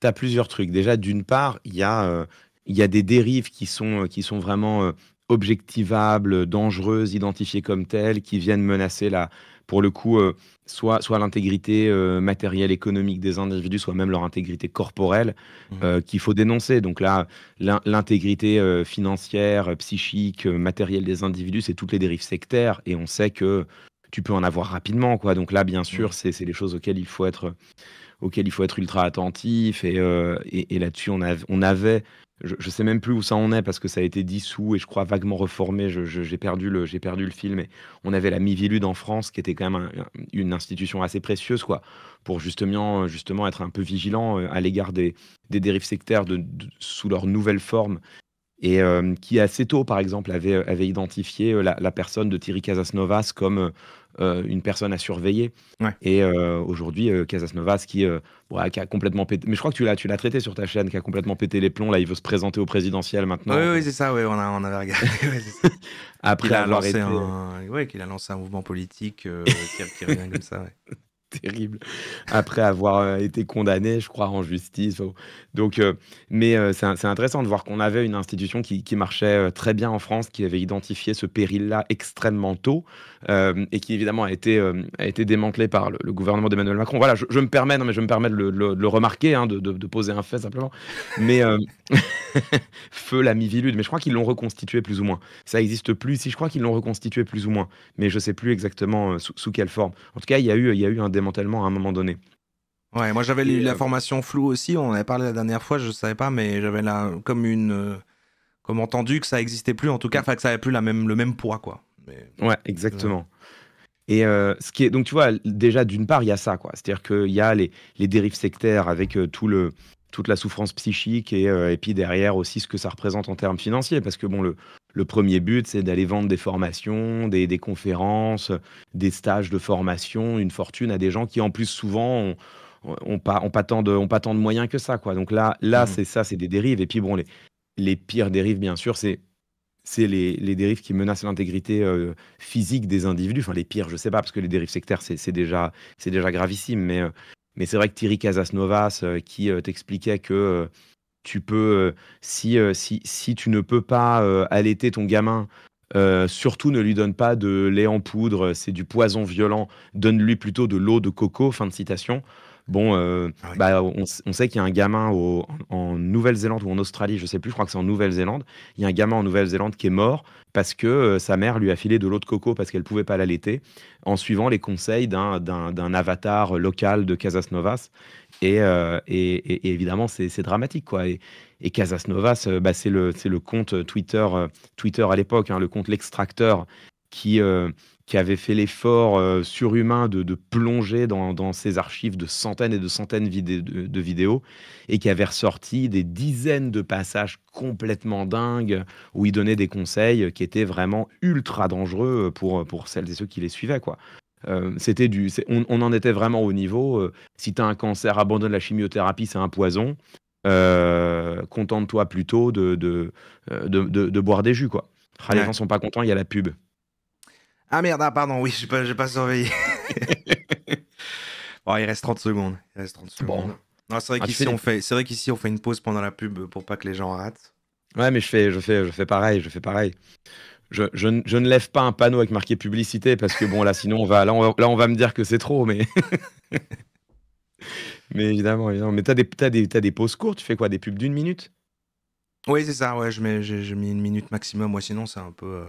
t'as plusieurs trucs. Déjà, d'une part, il y a des dérives qui sont vraiment objectivables, dangereuses, identifiées comme telles, qui viennent menacer pour le coup, soit l'intégrité matérielle, économique des individus, soit même leur intégrité corporelle, Mhm. qu'il faut dénoncer. Donc là, l'intégrité financière, psychique, matérielle des individus, c'est toutes les dérives sectaires, et on sait que tu peux en avoir rapidement, quoi. Donc là, bien sûr, Mhm. c'est les choses auquel il faut être ultra attentif. Et là-dessus, on avait je sais même plus où ça en est parce que ça a été dissous et je crois vaguement reformé. J'ai perdu le fil, mais on avait la Miviludes en France qui était quand même une institution assez précieuse, quoi, pour justement être un peu vigilant à l'égard des dérives sectaires sous leur nouvelle forme, et qui assez tôt, par exemple, avait identifié la personne de Thierry Casasnovas comme une personne à surveiller. Ouais. Et aujourd'hui, Casasnovas bon, qui a complètement pété, mais je crois que tu l'as traité sur ta chaîne, qui a complètement pété les plombs, là, il veut se présenter au présidentiel Oui, maintenant. oui, Enfin, c'est ça, ouais, on avait regardé. Ouais, c'est ça. après avoir été Qu'il a lancé un mouvement politique qui revient comme ça, ouais. terrible, après avoir été condamné, je crois, en justice. Donc, mais c'est intéressant de voir qu'on avait une institution qui marchait très bien en France, qui avait identifié ce péril-là extrêmement tôt, et qui évidemment a été démantelé par le gouvernement d'Emmanuel Macron. Voilà, je me permets, non, mais je me permets de le remarquer, hein, de poser un fait simplement. Mais feu la Miviludes, mais je crois qu'ils l'ont reconstitué plus ou moins. Ça n'existe plus ici, je crois qu'ils l'ont reconstitué plus ou moins, mais je sais plus exactement sous quelle forme. En tout cas, il y a eu un démantèlement à un moment donné. Ouais, moi j'avais lu Et l'information floue aussi, on en avait parlé la dernière fois, je savais pas, mais j'avais là comme entendu que ça existait plus, en tout cas, enfin que ça avait plus le même poids, quoi. Mais, ouais, exactement. Et ce qui est donc, tu vois, déjà d'une part il y a ça, quoi. C'est-à-dire qu'il y a les dérives sectaires avec toute la souffrance psychique, et puis derrière aussi ce que ça représente en termes financiers, parce que bon, le premier but c'est d'aller vendre des formations, des conférences, des stages de formation, une fortune à des gens qui en plus souvent ont pas tant de moyens que ça, quoi. Donc là Mhm. c'est ça, c'est des dérives. Et puis bon, les pires dérives, bien sûr, c'est les dérives qui menacent l'intégrité physique des individus. Enfin, les pires, je sais pas, parce que les dérives sectaires, c'est déjà gravissime. Mais c'est vrai que Thierry Casasnovas, qui t'expliquait que tu peux, si tu ne peux pas allaiter ton gamin, surtout ne lui donne pas de lait en poudre, c'est du poison violent, donne-lui plutôt de l'eau de coco, fin de citation. Bon, Ah oui. bah, on sait qu'il y a un gamin en Nouvelle-Zélande ou en Australie, je sais plus, je crois que c'est en Nouvelle-Zélande. Il y a un gamin en Nouvelle-Zélande qui est mort parce que sa mère lui a filé de l'eau de coco parce qu'elle pouvait pas l'allaiter, en suivant les conseils d'un avatar local de Casasnovas. Et évidemment, c'est dramatique, quoi. Et Casasnovas, bah, c'est le compte Twitter à l'époque, hein, le compte L'Extracteur, qui, euh, qui avait fait l'effort surhumain de plonger dans ses archives de centaines et de centaines de vidéos, et qui avait ressorti des dizaines de passages complètement dingues où il donnait des conseils qui étaient vraiment ultra dangereux pour celles et ceux qui les suivaient, quoi. On en était vraiment au niveau. Si tu as un cancer, abandonne la chimiothérapie, c'est un poison. Contente-toi plutôt de boire des jus, quoi. Ah, les Ouais. gens sont pas contents, il y a la pub. Ah merde, ah, pardon, oui, j'ai pas surveillé. Bon, il reste 30 secondes. Il reste 30 Bon. secondes. Non, c'est vrai Ah, tu fais c'est vrai qu'ici on fait une pause pendant la pub pour pas que les gens ratent. Ouais, mais je fais pareil, je ne lève pas un panneau avec marqué publicité parce que bon, là, sinon, on va me dire que c'est trop, mais, mais évidemment, évidemment. Mais t'as des pauses courtes, tu fais quoi? Des pubs d'1 minute? Oui, c'est ça, ouais, j'ai mis 1 minute maximum. Moi, sinon, c'est un peu.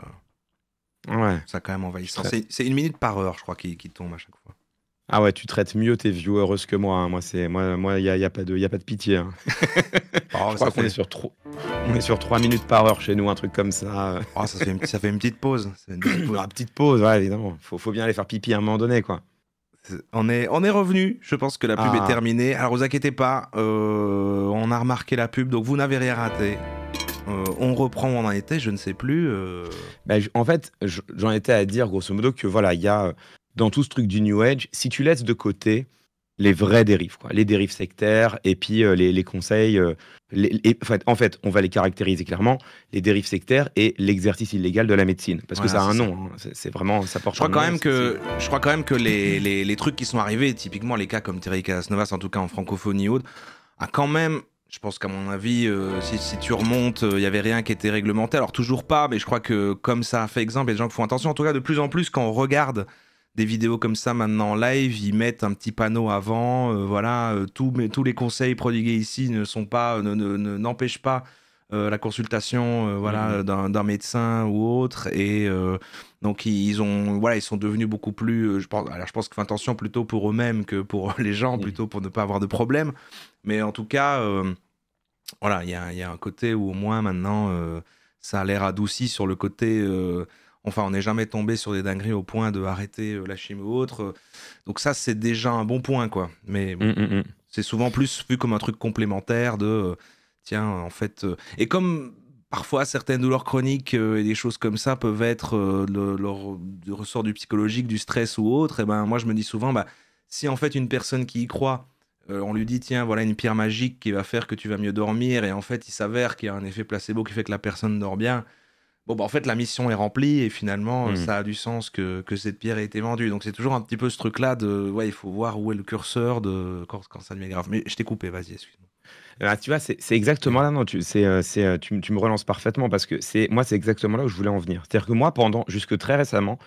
Ouais. Ça quand même envahissant. Très- C'est 1 minute par heure, je crois, qui tombe à chaque fois. Ah ouais, tu traites mieux tes viewers que moi, hein. Moi, y a pas de pitié, hein. Oh, Je crois qu'on est sur 3 minutes par heure chez nous, un truc comme ça. Oh, ça fait une petite pause. C'est une petite pause. Ah, petite pause, ouais, évidemment. Faut bien aller faire pipi à un moment donné, quoi. On est revenu. Je pense que la pub est terminée. Alors, vous inquiétez pas, on a remarqué la pub, donc vous n'avez rien raté. On reprend où on en était, je ne sais plus. En fait, j'en étais à dire, grosso modo, que voilà, il y a dans tout ce truc du New Age, si tu laisses de côté les vraies dérives, quoi, les dérives sectaires, et puis les conseils, en fait, on va les caractériser clairement, les dérives sectaires et l'exercice illégal de la médecine, parce que Voilà, ça a un c'est nom, hein. C'est vraiment, ça porte Je crois un quand nom, même que les trucs qui sont arrivés, typiquement les cas comme Thierry Casasnovas, en tout cas en francophonie haute, a quand même. Je pense qu'à mon avis, si tu remontes, il n'y avait rien qui était réglementé. Alors toujours pas, mais je crois que comme ça a fait exemple, il y a des gens qui font attention. En tout cas, de plus en plus, quand on regarde des vidéos comme ça maintenant en live, ils mettent un petit panneau avant. Tous les conseils prodigués ici n'empêchent pas la consultation d'un médecin ou autre. Et donc ils sont devenus beaucoup plus. Je pense que font attention plutôt pour eux-mêmes que pour les gens, plutôt pour ne pas avoir de problème. Mais en tout cas, il y a un côté où au moins maintenant, ça a l'air adouci sur le côté. Enfin, on n'est jamais tombé sur des dingueries au point de arrêter la chimie ou autre. Donc ça, c'est déjà un bon point, quoi. Mais bon, c'est souvent plus vu comme un truc complémentaire de tiens, en fait. Et comme parfois certaines douleurs chroniques et des choses comme ça peuvent être du ressort du psychologique, du stress ou autre, et ben moi je me dis souvent, si en fait une personne qui y croit, on lui dit tiens, voilà une pierre magique qui va faire que tu vas mieux dormir, et en fait il s'avère qu'il y a un effet placebo qui fait que la personne dort bien. Bon, en fait, la mission est remplie et finalement, ça a du sens que cette pierre ait été vendue. Donc, c'est toujours un petit peu ce truc-là de, il faut voir où est le curseur quand ça devient grave. Mais je t'ai coupé, vas-y, excuse-moi. Tu vois, c'est exactement là, non, tu me relances parfaitement parce que c'est exactement là où je voulais en venir. C'est-à-dire que moi, jusque très récemment,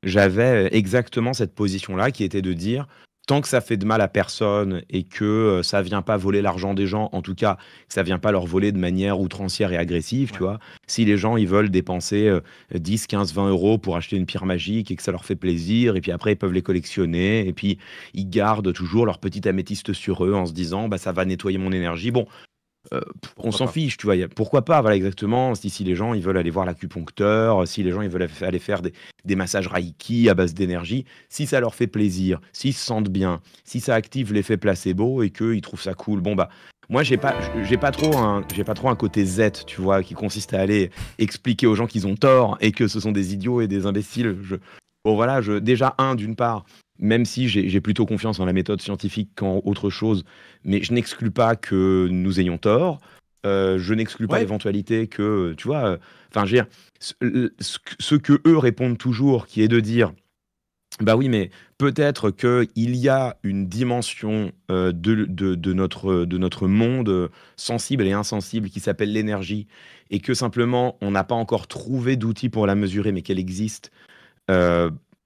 j'avais exactement cette position-là qui était de dire, tant que ça fait de mal à personne et que ça vient pas voler l'argent des gens, en tout cas, que ça vient pas leur voler de manière outrancière et agressive, tu vois. Si les gens, ils veulent dépenser 10, 15, 20 euros pour acheter une pierre magique et que ça leur fait plaisir, et puis après, ils peuvent les collectionner, et puis ils gardent toujours leur petite améthyste sur eux en se disant, ça va nettoyer mon énergie. Bon, on s'en fiche, tu vois. Pourquoi pas, voilà, exactement. Si les gens ils veulent aller voir l'acupuncteur, si les gens ils veulent aller faire des massages Reiki à base d'énergie, si ça leur fait plaisir, s'ils se sentent bien, si ça active l'effet placebo et qu'ils trouvent ça cool, moi j'ai pas trop un côté Z, tu vois, qui consiste à aller expliquer aux gens qu'ils ont tort et que ce sont des idiots et des imbéciles. Déjà, d'une part, même si j'ai plutôt confiance en la méthode scientifique qu'en autre chose, mais je n'exclus pas que nous ayons tort. Je n'exclus pas l'éventualité que, tu vois, ce que eux répondent toujours, qui est de dire, oui, mais peut-être qu'il y a une dimension de notre monde sensible et insensible qui s'appelle l'énergie, et que simplement, on n'a pas encore trouvé d'outils pour la mesurer, mais qu'elle existe.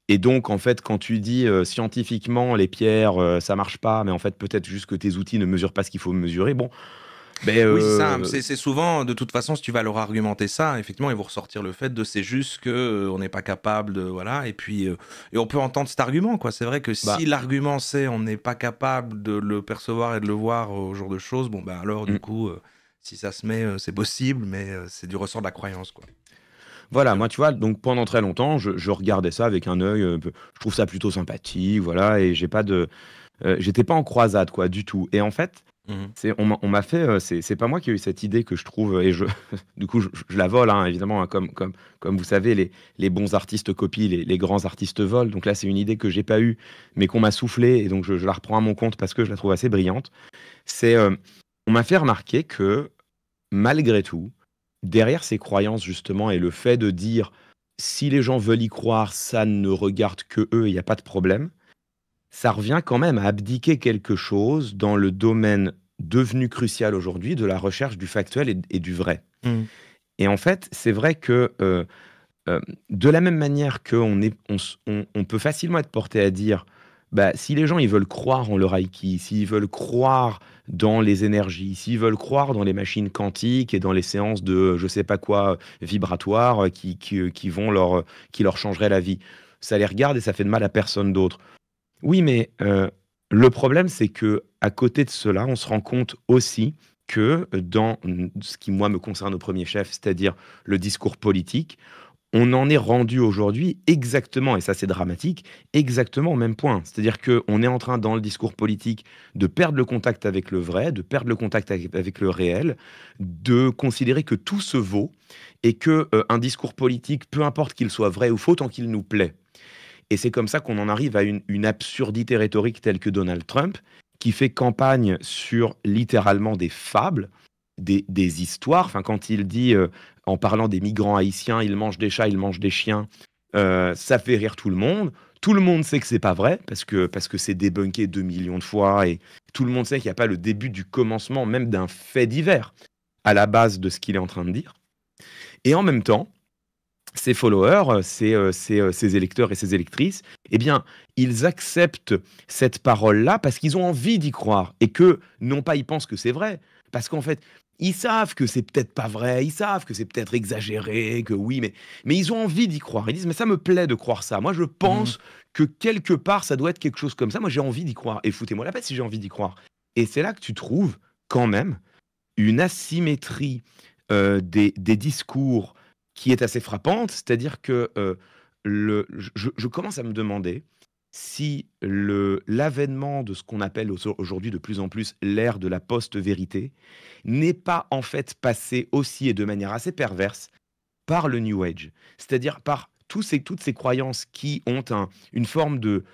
Et donc, en fait, quand tu dis scientifiquement, les pierres, ça marche pas, mais en fait, peut-être juste que tes outils ne mesurent pas ce qu'il faut mesurer, oui, c'est ça. C'est souvent, de toute façon, si tu vas leur argumenter ça, effectivement, ils vont ressortir le fait de c'est juste que on n'est pas capable de, voilà, et puis et on peut entendre cet argument, quoi. C'est vrai que si l'argument c'est on n'est pas capable de le percevoir et de le voir au jour de choses, alors du coup, si ça se met, c'est possible, mais c'est du ressort de la croyance, quoi. Voilà, moi, tu vois, donc pendant très longtemps, je regardais ça avec un œil, je trouve ça plutôt sympathique, voilà, et j'étais pas en croisade, quoi, du tout. Et en fait, on m'a fait, c'est pas moi qui ai eu cette idée que je trouve, et du coup, je la vole, hein, évidemment, hein, comme vous savez, les bons artistes copient, les grands artistes volent. Donc là, c'est une idée que j'ai pas eue, mais qu'on m'a soufflée, et donc je la reprends à mon compte parce que je la trouve assez brillante. On m'a fait remarquer que, malgré tout, derrière ces croyances, justement, et le fait de dire si les gens veulent y croire, ça ne regarde que eux, il n'y a pas de problème, ça revient quand même à abdiquer quelque chose dans le domaine devenu crucial aujourd'hui de la recherche du factuel et du vrai. Et en fait, c'est vrai que De la même manière on peut facilement être porté à dire, bah, si les gens ils veulent croire en le Reiki, s'ils veulent croire dans les énergies, s'ils veulent croire dans les machines quantiques et dans les séances de je sais pas quoi vibratoires qui leur changeraient la vie, ça les regarde et ça fait de mal à personne d'autre. Oui, mais le problème, c'est que à côté de cela, on se rend compte aussi que dans ce qui, moi, me concerne au premier chef, c'est-à-dire le discours politique, on en est rendu aujourd'hui exactement, et ça c'est dramatique, exactement au même point. C'est-à-dire qu'on est en train, dans le discours politique, de perdre le contact avec le vrai, de perdre le contact avec le réel, de considérer que tout se vaut et que un discours politique, peu importe qu'il soit vrai ou faux, tant qu'il nous plaît. Et c'est comme ça qu'on en arrive à une absurdité rhétorique telle que Donald Trump, qui fait campagne sur littéralement des fables, des histoires. Enfin, quand il dit, en parlant des migrants haïtiens, ils mangent des chats, ils mangent des chiens, ça fait rire tout le monde. Tout le monde sait que c'est pas vrai, parce que c'est débunké 2 millions de fois, et tout le monde sait qu'il n'y a pas le début du commencement, même d'un fait divers, à la base de ce qu'il est en train de dire. Et en même temps, ses followers, ses électeurs et ses électrices, eh bien, ils acceptent cette parole-là parce qu'ils ont envie d'y croire et que, non pas ils pensent que c'est vrai, parce qu'en fait, ils savent que c'est peut-être pas vrai, ils savent que c'est peut-être exagéré, que oui, mais ils ont envie d'y croire. Ils disent, mais ça me plaît de croire ça. Moi, je pense que quelque part, ça doit être quelque chose comme ça. Moi, j'ai envie d'y croire. Et foutez-moi la paix si j'ai envie d'y croire. Et c'est là que tu trouves quand même une asymétrie des discours qui est assez frappante, c'est-à-dire que je commence à me demander si l'avènement de ce qu'on appelle aujourd'hui de plus en plus l'ère de la post-vérité n'est pas en fait passé aussi et de manière assez perverse par le New Age, c'est-à-dire par toutes ces croyances qui ont une forme de,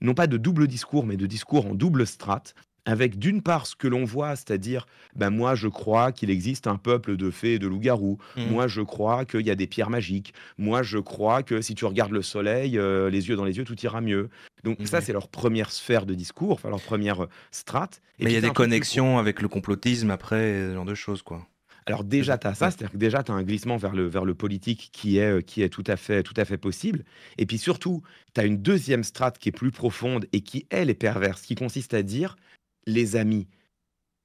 non pas de double discours, mais de discours en double strate, avec d'une part ce que l'on voit, c'est-à-dire, ben moi je crois qu'il existe un peuple de fées et de loups-garous, moi je crois qu'il y a des pierres magiques, moi je crois que si tu regardes le soleil, les yeux dans les yeux, tout ira mieux. Donc ça c'est leur première sphère de discours, enfin leur première strate. Mais il y a des connexions avec le complotisme après, ce genre de choses, quoi. Alors déjà, tu as ça, c'est-à-dire que déjà, tu as un glissement vers le politique qui est tout à fait possible. Et puis surtout, tu as une deuxième strate qui est plus profonde et qui, elle, est perverse, qui consiste à dire, les amis,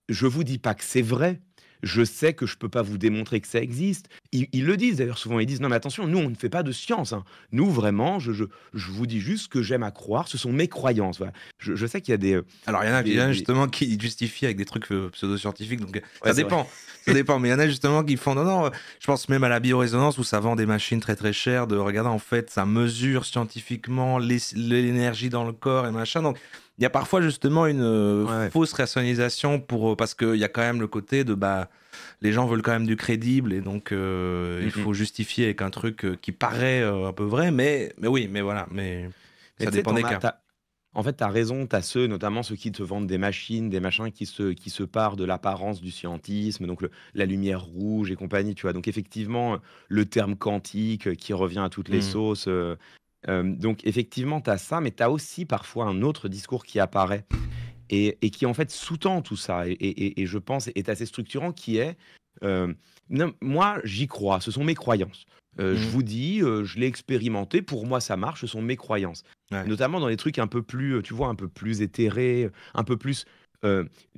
je vous dis pas que c'est vrai, je sais que je peux pas vous démontrer que ça existe. Ils le disent d'ailleurs souvent, ils disent, non mais attention, nous on ne fait pas de science, hein. Nous vraiment, je vous dis juste ce que j'aime à croire, ce sont mes croyances. Voilà. Je sais qu'il y a des... Alors il y en a justement qui justifient avec des trucs pseudo-scientifiques, donc ça dépend. Ça dépend, mais il y en a justement qui font, non, je pense même à la biorésonance où ça vend des machines très très chères, de regarder en fait, ça mesure scientifiquement l'énergie dans le corps et machin, donc il y a parfois justement une fausse rationalisation parce qu'il y a quand même le côté de les gens veulent quand même du crédible et donc il faut justifier avec un truc qui paraît un peu vrai, mais oui, mais voilà, mais ça dépend des cas. En fait, tu as raison, tu as notamment ceux qui te vendent des machines, des machins qui se parent de l'apparence du scientisme, donc la lumière rouge et compagnie, tu vois. Donc effectivement, le terme quantique qui revient à toutes les sauces. Donc effectivement, tu as ça, mais tu as aussi parfois un autre discours qui apparaît et qui en fait sous-tend tout ça et je pense est assez structurant qui est non, moi j'y crois, ce sont mes croyances. Je vous dis, je l'ai expérimenté, pour moi ça marche, ce sont mes croyances. Notamment dans les trucs un peu plus, tu vois, un peu plus éthérés, un peu plus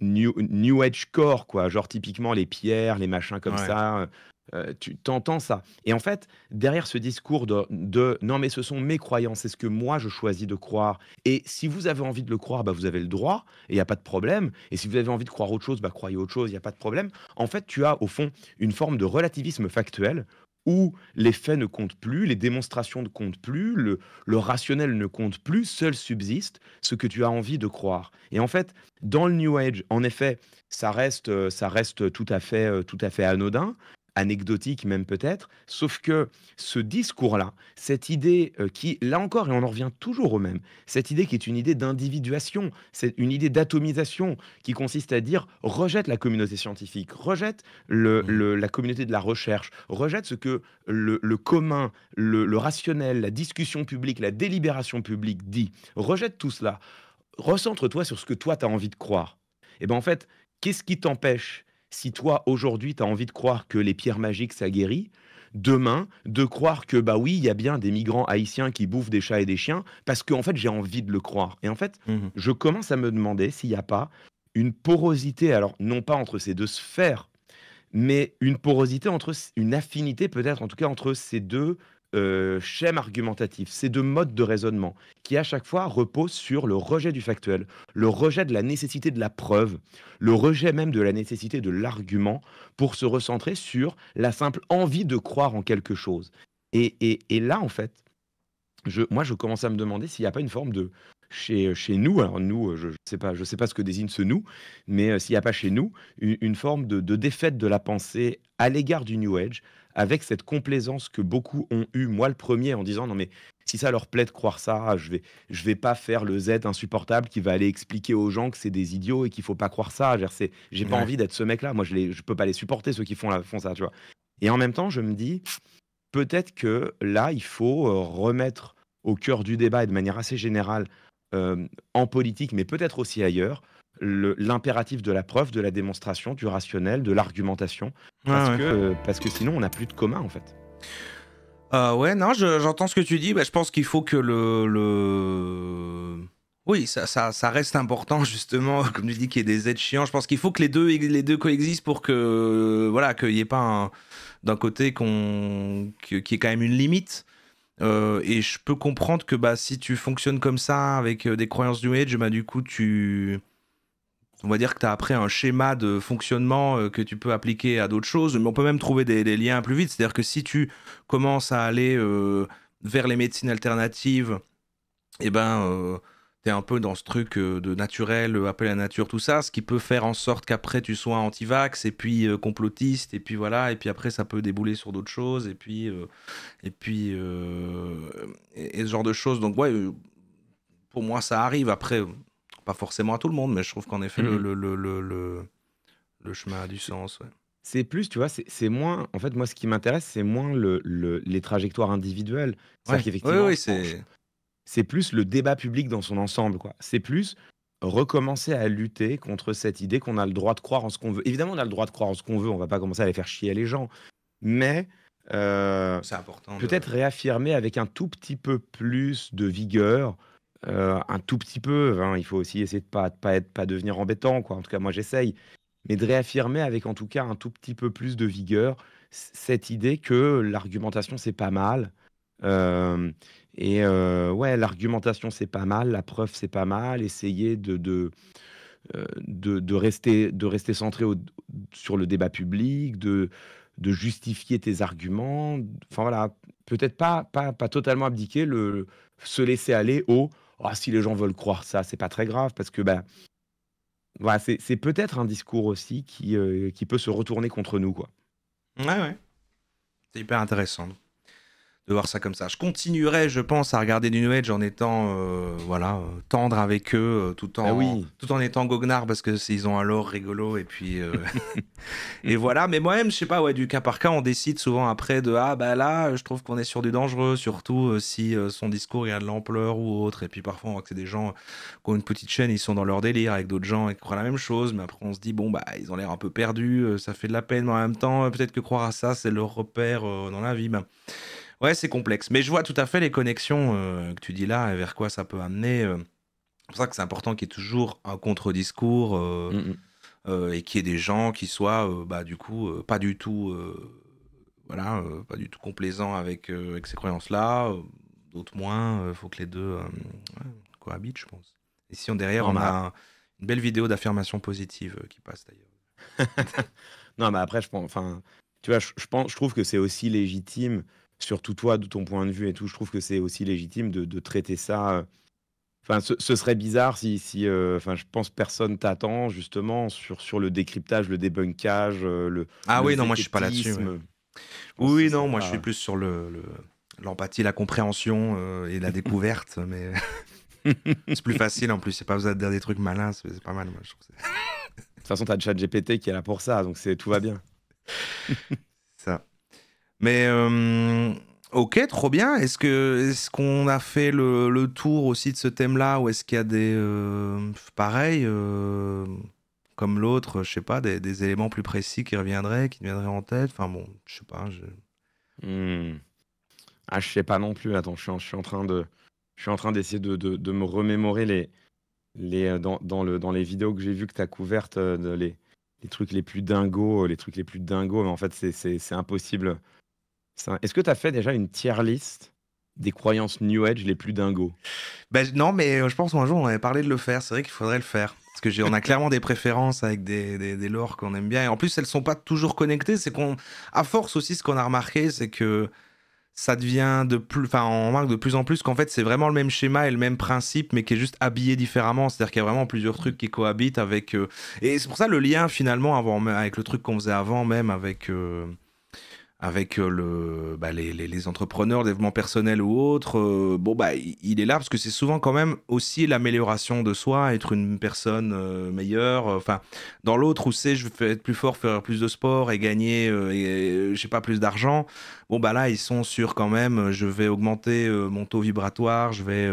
New Age core, quoi, genre typiquement les pierres, les machins comme ça. Tu t'entends ça. Et en fait, derrière ce discours de non, mais ce sont mes croyances, c'est ce que moi je choisis de croire. Et si vous avez envie de le croire, vous avez le droit, et il n'y a pas de problème. Et si vous avez envie de croire autre chose, croyez autre chose, il n'y a pas de problème. En fait, tu as au fond une forme de relativisme factuel où les faits ne comptent plus, les démonstrations ne comptent plus, le rationnel ne compte plus, seul subsiste ce que tu as envie de croire. Et en fait, dans le New Age, en effet, ça reste tout à fait anodin, anecdotique même peut-être, sauf que ce discours-là, cette idée qui, là encore, et on en revient toujours au même, cette idée qui est une idée d'individuation, c'est une idée d'atomisation qui consiste à dire rejette la communauté scientifique, rejette la communauté de la recherche, rejette ce que le commun, le rationnel, la discussion publique, la délibération publique dit, rejette tout cela, recentre-toi sur ce que toi tu as envie de croire. Et bien en fait, qu'est-ce qui t'empêche si toi, aujourd'hui, tu as envie de croire que les pierres magiques, ça guérit, demain de croire que, bah oui, il y a bien des migrants haïtiens qui bouffent des chats et des chiens, parce qu'en fait, j'ai envie de le croire. Et en fait, Mhm. je commence à me demander s'il n'y a pas une porosité, alors non pas entre ces deux sphères, mais une porosité une affinité peut-être, en tout cas entre ces deux schèmes argumentatifs, ces deux modes de raisonnement, qui à chaque fois reposent sur le rejet du factuel, le rejet de la nécessité de la preuve, le rejet même de la nécessité de l'argument pour se recentrer sur la simple envie de croire en quelque chose. Et là, en fait, moi, je commence à me demander s'il n'y a pas une forme de chez nous, alors nous, je sais pas ce que désigne ce nous, mais s'il n'y a pas chez nous une forme de défaite de la pensée à l'égard du New Age, avec cette complaisance que beaucoup ont eu, moi le premier, en disant non mais si ça leur plaît de croire ça, je vais pas faire le Z insupportable qui va aller expliquer aux gens que c'est des idiots et qu'il faut pas croire ça. J'ai pas Ouais. envie d'être ce mec-là. Moi, je peux pas les supporter ceux qui font ça, tu vois. Et en même temps, je me dis peut-être que là, il faut remettre au cœur du débat et de manière assez générale en politique, mais peut-être aussi ailleurs, l'impératif de la preuve, de la démonstration, du rationnel, de l'argumentation, Ouais, ouais. parce que sinon on n'a plus de commun en fait. Ouais, non, j'entends ce que tu dis. Bah, je pense qu'il faut que Oui, ça reste important, justement, comme tu dis, qu'il y ait des aides chiants. Je pense qu'il faut que les deux coexistent pour que, voilà, qu'il n'y ait pas d'un côté qu'il y ait quand même une limite. Et je peux comprendre que bah, si tu fonctionnes comme ça, avec des croyances New Age, bah, du coup, on va dire que tu as après un schéma de fonctionnement que tu peux appliquer à d'autres choses, mais on peut même trouver des liens plus vite. C'est-à-dire que si tu commences à aller vers les médecines alternatives, et ben, tu es un peu dans ce truc de naturel, appel à la nature, tout ça, ce qui peut faire en sorte qu'après tu sois anti-vax, et puis complotiste, et puis voilà, et puis après ça peut débouler sur d'autres choses, et puis ce genre de choses. Donc ouais, pour moi ça arrive. Après, pas forcément à tout le monde, mais je trouve qu'en effet le chemin a du sens. Ouais. C'est plus, tu vois, c'est moins. En fait, moi, ce qui m'intéresse, c'est moins les trajectoires individuelles. C'est-à-dire Ouais, oui, qu'effectivement, oui, c'est. c'est plus le débat public dans son ensemble, quoi. C'est plus recommencer à lutter contre cette idée qu'on a le droit de croire en ce qu'on veut. Évidemment, on a le droit de croire en ce qu'on veut. On va pas commencer à aller faire chier les gens, mais C'est important. peut-être réaffirmer avec un tout petit peu plus de vigueur, un tout petit peu. Hein, il faut aussi essayer de pas devenir embêtant, quoi. En tout cas, moi, j'essaye, mais de réaffirmer avec en tout cas un tout petit peu plus de vigueur cette idée que l'argumentation c'est pas mal. Euh, ouais, l'argumentation c'est pas mal, la preuve c'est pas mal. Essayer de rester centré sur le débat public, de justifier tes arguments. Enfin voilà, peut-être pas totalement abdiquer, se laisser aller au ah, si les gens veulent croire ça, c'est pas très grave, parce que ben, voilà, c'est peut-être un discours aussi qui peut se retourner contre nous, quoi. Ouais. C'est hyper intéressant de voir ça comme ça. Je continuerai, je pense, à regarder du New Age en étant tendre avec eux, Ah oui. tout en étant goguenard, parce que ils ont un lore rigolo, et puis et voilà. Mais moi-même, je sais pas, ouais, du cas par cas, on décide souvent après de ah bah là, je trouve qu'on est sur du dangereux, surtout si son discours il a de l'ampleur ou autre. Et puis parfois on voit que c'est des gens qui ont une petite chaîne, ils sont dans leur délire avec d'autres gens et qui croient la même chose, mais après on se dit bon bah ils ont l'air un peu perdus, ça fait de la peine, mais en même temps peut-être que croire à ça c'est leur repère dans la vie. Ben, ouais, c'est complexe. Mais je vois tout à fait les connexions que tu dis là et vers quoi ça peut amener. C'est pour ça que c'est important qu'il y ait toujours un contre-discours Mm, et qu'il y ait des gens qui soient, bah, du coup, pas du tout, pas du tout complaisants avec ces croyances-là. D'autres moins. Il faut que les deux cohabitent, je pense. Et si derrière, Non, on bah, a une belle vidéo d'affirmation positive qui passe d'ailleurs. non, mais après, enfin, tu vois, je trouve que c'est aussi légitime, surtout toi, de ton point de vue et tout, je trouve que c'est aussi légitime de traiter ça. Enfin, ce serait bizarre enfin, je pense que personne t'attend justement sur le décryptage, le débunkage, Ah le oui, non, moi je suis pas là-dessus. Ouais. zététisme. Je pense que Oui, ce non, serait moi je suis pas. plus sur l'empathie, la compréhension et la découverte, mais c'est plus facile en plus, c'est pas besoin de dire des trucs malins, c'est pas mal, moi je trouve. De toute façon, t'as ChatGPT qui est là pour ça, donc tout va bien. Ça. Mais ok, trop bien. Est-ce qu'on a fait le tour aussi de ce thème-là, ou est-ce qu'il y a des pareil comme l'autre, je sais pas, des éléments plus précis qui te viendraient en tête. Enfin bon, je sais pas. Hmm. Ah, je sais pas non plus. Attends, je suis en train d'essayer de me remémorer dans les vidéos que j'ai vues que tu as couvertes, les trucs les plus dingos, mais en fait, c'est impossible. Est-ce que tu as fait déjà une tier list des croyances New Age les plus dingos? Ben, non, mais je pense qu'un jour on avait parlé de le faire. C'est vrai qu'il faudrait le faire. Parce que on a clairement des préférences avec des lores qu'on aime bien. Et en plus, elles sont pas toujours connectées. C'est qu'on, à force aussi, ce qu'on a remarqué, c'est que ça devient enfin, on remarque de plus en plus qu'en fait, c'est vraiment le même schéma et le même principe, mais qui est juste habillé différemment. C'est-à-dire qu'il y a vraiment plusieurs trucs qui cohabitent avec. Et c'est pour ça le lien finalement avec le truc qu'on faisait avant, même avec les entrepreneurs, développement personnel ou autre, bon bah il est là parce que c'est souvent quand même aussi l'amélioration de soi, être une personne meilleure. Enfin, dans l'autre où c'est je vais être plus fort, faire plus de sport et gagner, je sais pas, plus d'argent. Bon bah là ils sont sur quand même, je vais augmenter mon taux vibratoire, je vais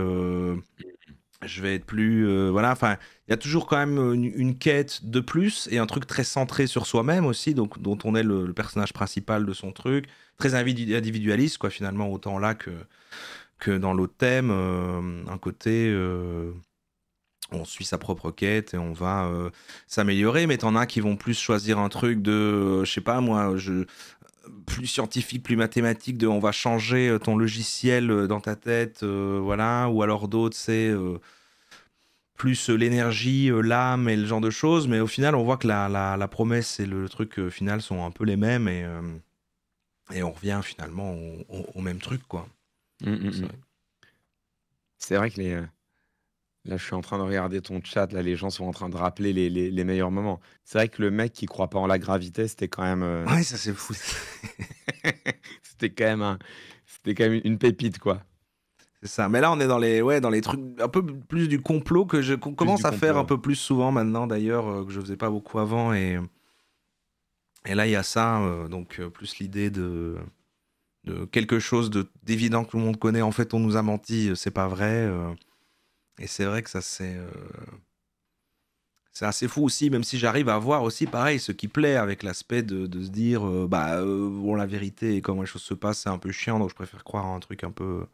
être plus voilà, enfin il y a toujours quand même une quête de plus et un truc très centré sur soi-même aussi, donc dont on est le personnage principal de son truc, très individualiste quoi, finalement, autant là que dans l'autre thème, un côté on suit sa propre quête et on va s'améliorer, mais t'en as qui vont plus choisir un truc de je sais pas moi, plus scientifique, plus mathématique, de on va changer ton logiciel dans ta tête, voilà, ou alors d'autres c'est plus l'énergie, l'âme et le genre de choses, mais au final on voit que la promesse et le truc final sont un peu les mêmes et on revient finalement au même truc quoi. Mm, mm, C'est mm. vrai. C'est vrai que là, je suis en train de regarder ton chat. Là, les gens sont en train de rappeler les meilleurs moments. C'est vrai que le mec qui croit pas en la gravité, c'était quand même, Ouais, ça c'est fou. c'était quand même c'était quand même une pépite, quoi. C'est ça. Mais là, on est dans les trucs un peu plus du complot qu'on Plus commence du à faire complot, un ouais. peu plus souvent maintenant, d'ailleurs, que je faisais pas beaucoup avant. Et là, il y a ça, donc plus l'idée de quelque chose d'évident que tout le monde connaît. En fait, on nous a menti, c'est pas vrai. Et c'est vrai que ça, c'est assez fou aussi, même si j'arrive à voir aussi, pareil, ce qui plaît avec l'aspect de se dire, bon, la vérité et comment les choses se passent, c'est un peu chiant, donc je préfère croire à un truc un peu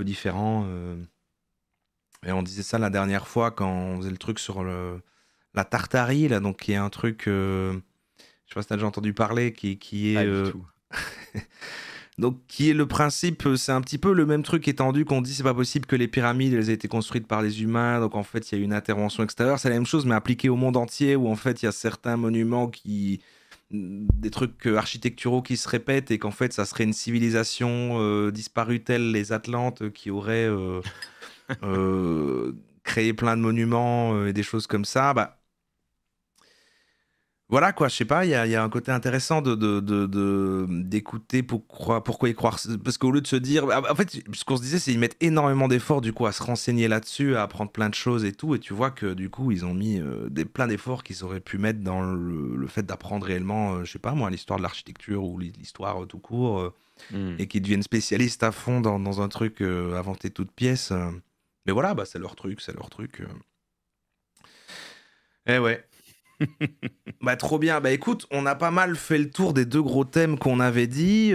différent. Et on disait ça la dernière fois quand on faisait le truc sur la Tartarie, là, donc qui est un truc, je sais pas si t'as déjà entendu parler, qui est, Pas du tout. donc qui est le principe, c'est un petit peu le même truc étendu qu'on dit c'est pas possible que les pyramides elles aient été construites par les humains, donc en fait il y a une intervention extérieure, c'est la même chose mais appliquée au monde entier où en fait il y a certains monuments des trucs architecturaux qui se répètent et qu'en fait ça serait une civilisation disparue telle les Atlantes qui auraient euh, créé plein de monuments et des choses comme ça. Bah voilà quoi, je sais pas, il y a un côté intéressant d'écouter pourquoi y croire. Parce qu'au lieu de se dire. En fait, ce qu'on se disait, c'est qu'ils mettent énormément d'efforts du coup à se renseigner là-dessus, à apprendre plein de choses et tout. Et tu vois que du coup, ils ont mis plein d'efforts qu'ils auraient pu mettre dans le fait d'apprendre réellement, je sais pas moi, l'histoire de l'architecture ou l'histoire tout court. Mm. Et qu'ils deviennent spécialistes à fond dans un truc inventé toute pièce. Mais voilà, bah, c'est leur truc, c'est leur truc. Eh ouais. Bah trop bien. Bah écoute, on a pas mal fait le tour des deux gros thèmes qu'on avait dit.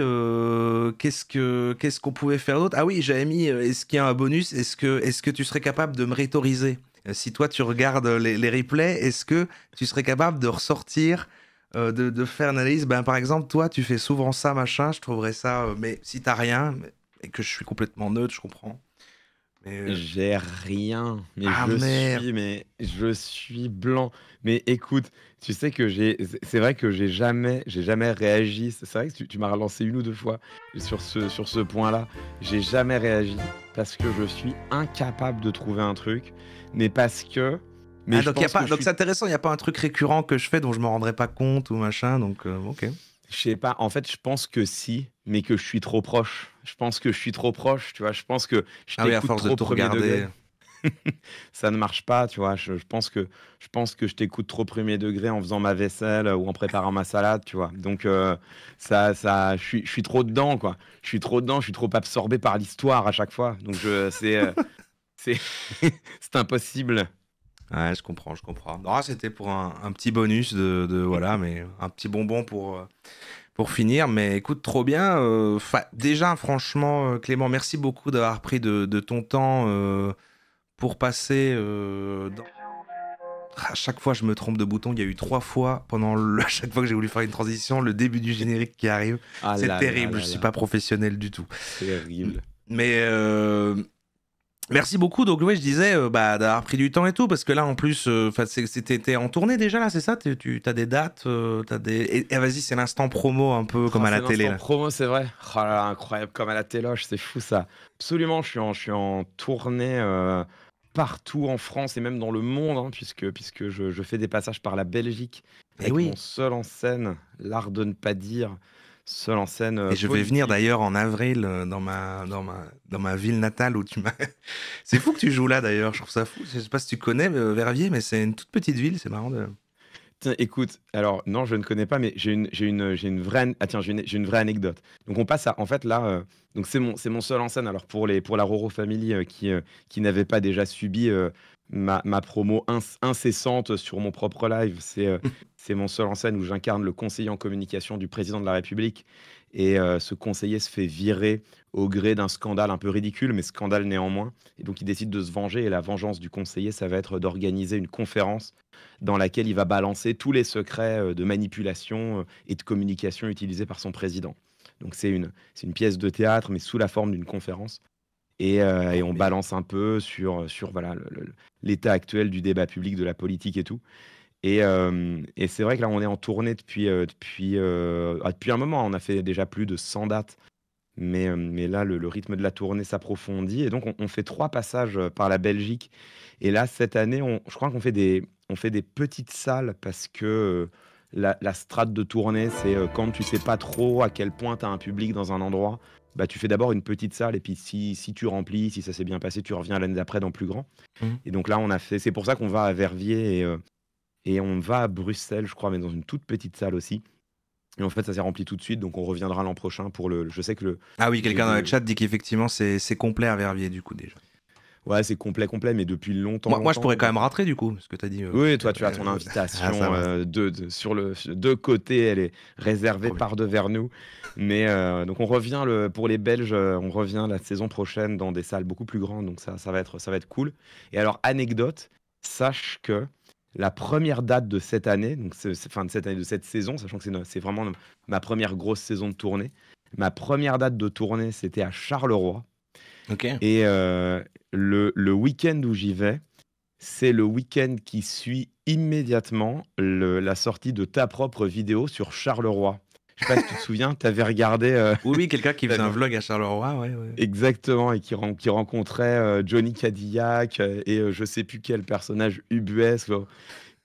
Qu'est-ce qu'on pouvait faire d'autre? Ah oui, j'avais mis. Est-ce qu'il y a un bonus? Est-ce que tu serais capable de me rhétoriser? Si toi tu regardes les replays, est-ce que tu serais capable de ressortir, de faire une analyse? Ben par exemple, toi tu fais souvent ça, machin. Je trouverais ça. Mais si t'as rien et que je suis complètement neutre, je comprends. Mais J'ai rien, ah merde. mais je suis blanc. Mais écoute, tu sais que c'est vrai que j'ai jamais réagi. C'est vrai que tu m'as relancé une ou deux fois sur ce point-là. J'ai jamais réagi parce que je suis incapable de trouver un truc, mais parce que, mais Ah, je donc, y a pense que pas, je donc suis, c'est intéressant, il n'y a pas un truc récurrent que je fais dont je me rendrais pas compte ou machin, donc ok. je sais pas. En fait, je pense que si, mais que je suis trop proche. Je pense que je suis trop proche, tu vois. Je pense que je Ah oui, à t'écoute force de trop tout premier regarder. degré. Ça ne marche pas, tu vois. Je pense que je t'écoute trop premier degré en faisant ma vaisselle ou en préparant ma salade, tu vois. Donc, je suis trop dedans, quoi. Je suis trop dedans, je suis trop absorbé par l'histoire à chaque fois. Donc, c'est, c'est impossible. Ouais, je comprends, je comprends. Non, c'était pour un petit bonus voilà, mais un petit bonbon pour finir. Mais écoute, trop bien. Déjà, franchement, Clément, merci beaucoup d'avoir pris de ton temps pour passer À chaque fois, je me trompe de bouton. Il y a eu 3 fois à chaque fois que j'ai voulu faire une transition, le début du générique qui arrive. Ah C'est là là terrible. là Je suis là, pas professionnel du tout. terrible. Mais merci beaucoup. Donc ouais, je disais d'avoir pris du temps et tout, parce que là en plus, t'es en tournée déjà là, c'est ça? Tu as des dates, t'as des. Et vas-y, c'est l'instant promo un peu comme à la C'est télé l'instant là. promo, c'est vrai. Oh là là, incroyable, comme à la téloche, c'est fou ça. Absolument, je suis en tournée partout en France et même dans le monde, hein, puisque je fais des passages par la Belgique Et avec oui. mon seul en scène, l'art de ne pas dire, seul en scène Et je vais venir politique. d'ailleurs en avril dans ma ville natale où tu m'as. C'est fou que tu joues là d'ailleurs. Je trouve ça fou. Je sais pas si tu connais Verviers, mais c'est une toute petite ville. C'est marrant de. Tiens, écoute, alors non, je ne connais pas, mais j'ai une vraie, ah tiens, j'ai une vraie anecdote. Donc on passe à, en fait là, donc c'est mon seul en scène. Alors pour la Roro Family qui n'avait pas déjà subi ma promo incessante sur mon propre live, c'est mon seul en scène où j'incarne le conseiller en communication du président de la République. Et ce conseiller se fait virer au gré d'un scandale un peu ridicule, mais scandale néanmoins. Et donc il décide de se venger. Et la vengeance du conseiller, ça va être d'organiser une conférence dans laquelle il va balancer tous les secrets de manipulation et de communication utilisés par son président. Donc c'est une pièce de théâtre, mais sous la forme d'une conférence. Et on balance un peu sur voilà, l'état actuel du débat public, de la politique et tout. Et c'est vrai que là, on est en tournée depuis un moment. On a fait déjà plus de 100 dates. Mais là, le rythme de la tournée s'approfondit. Et donc, on fait 3 passages par la Belgique. Et là, cette année, je crois qu'on fait des petites salles parce que la strate de tournée, c'est quand tu sais pas trop à quel point tu as un public dans un endroit, bah, tu fais d'abord une petite salle. Et puis, si tu remplis, si ça s'est bien passé, tu reviens l'année d'après dans plus grand. Mhm. Et donc là, c'est pour ça qu'on va à Verviers et on va à Bruxelles, je crois, mais dans une toute petite salle aussi. Et en fait, ça s'est rempli tout de suite, donc on reviendra l'an prochain pour je sais que Ah oui, j'ai quelqu'un dans le des- chat dit qu'effectivement c'est complet à Verviers du coup déjà. Ouais, c'est complet, mais depuis longtemps, Moi, je longtemps. pourrais quand même rentrer du coup, parce que t'as dit. Oui, toi, tu as ton Ah, invitation ça va. sur de côté, elle est réservée Trop bien. par devers nous. Mais donc on revient pour les Belges, on revient la saison prochaine dans des salles beaucoup plus grandes, donc ça va être cool. Et alors, anecdote, sache que la première date de cette année, donc enfin de cette année, de cette saison, sachant que c'est vraiment ma première grosse saison de tournée. Ma première date de tournée, c'était à Charleroi. Ok. Et le week-end où j'y vais, c'est le week-end qui suit immédiatement la sortie de ta propre vidéo sur Charleroi. Je sais pas si tu te souviens, tu avais regardé Oui, quelqu'un qui faisait un t'avais- vlog à Charleroi, ouais. exactement et qui rencontrait Johnny Cadillac et je sais plus quel personnage ubuesque.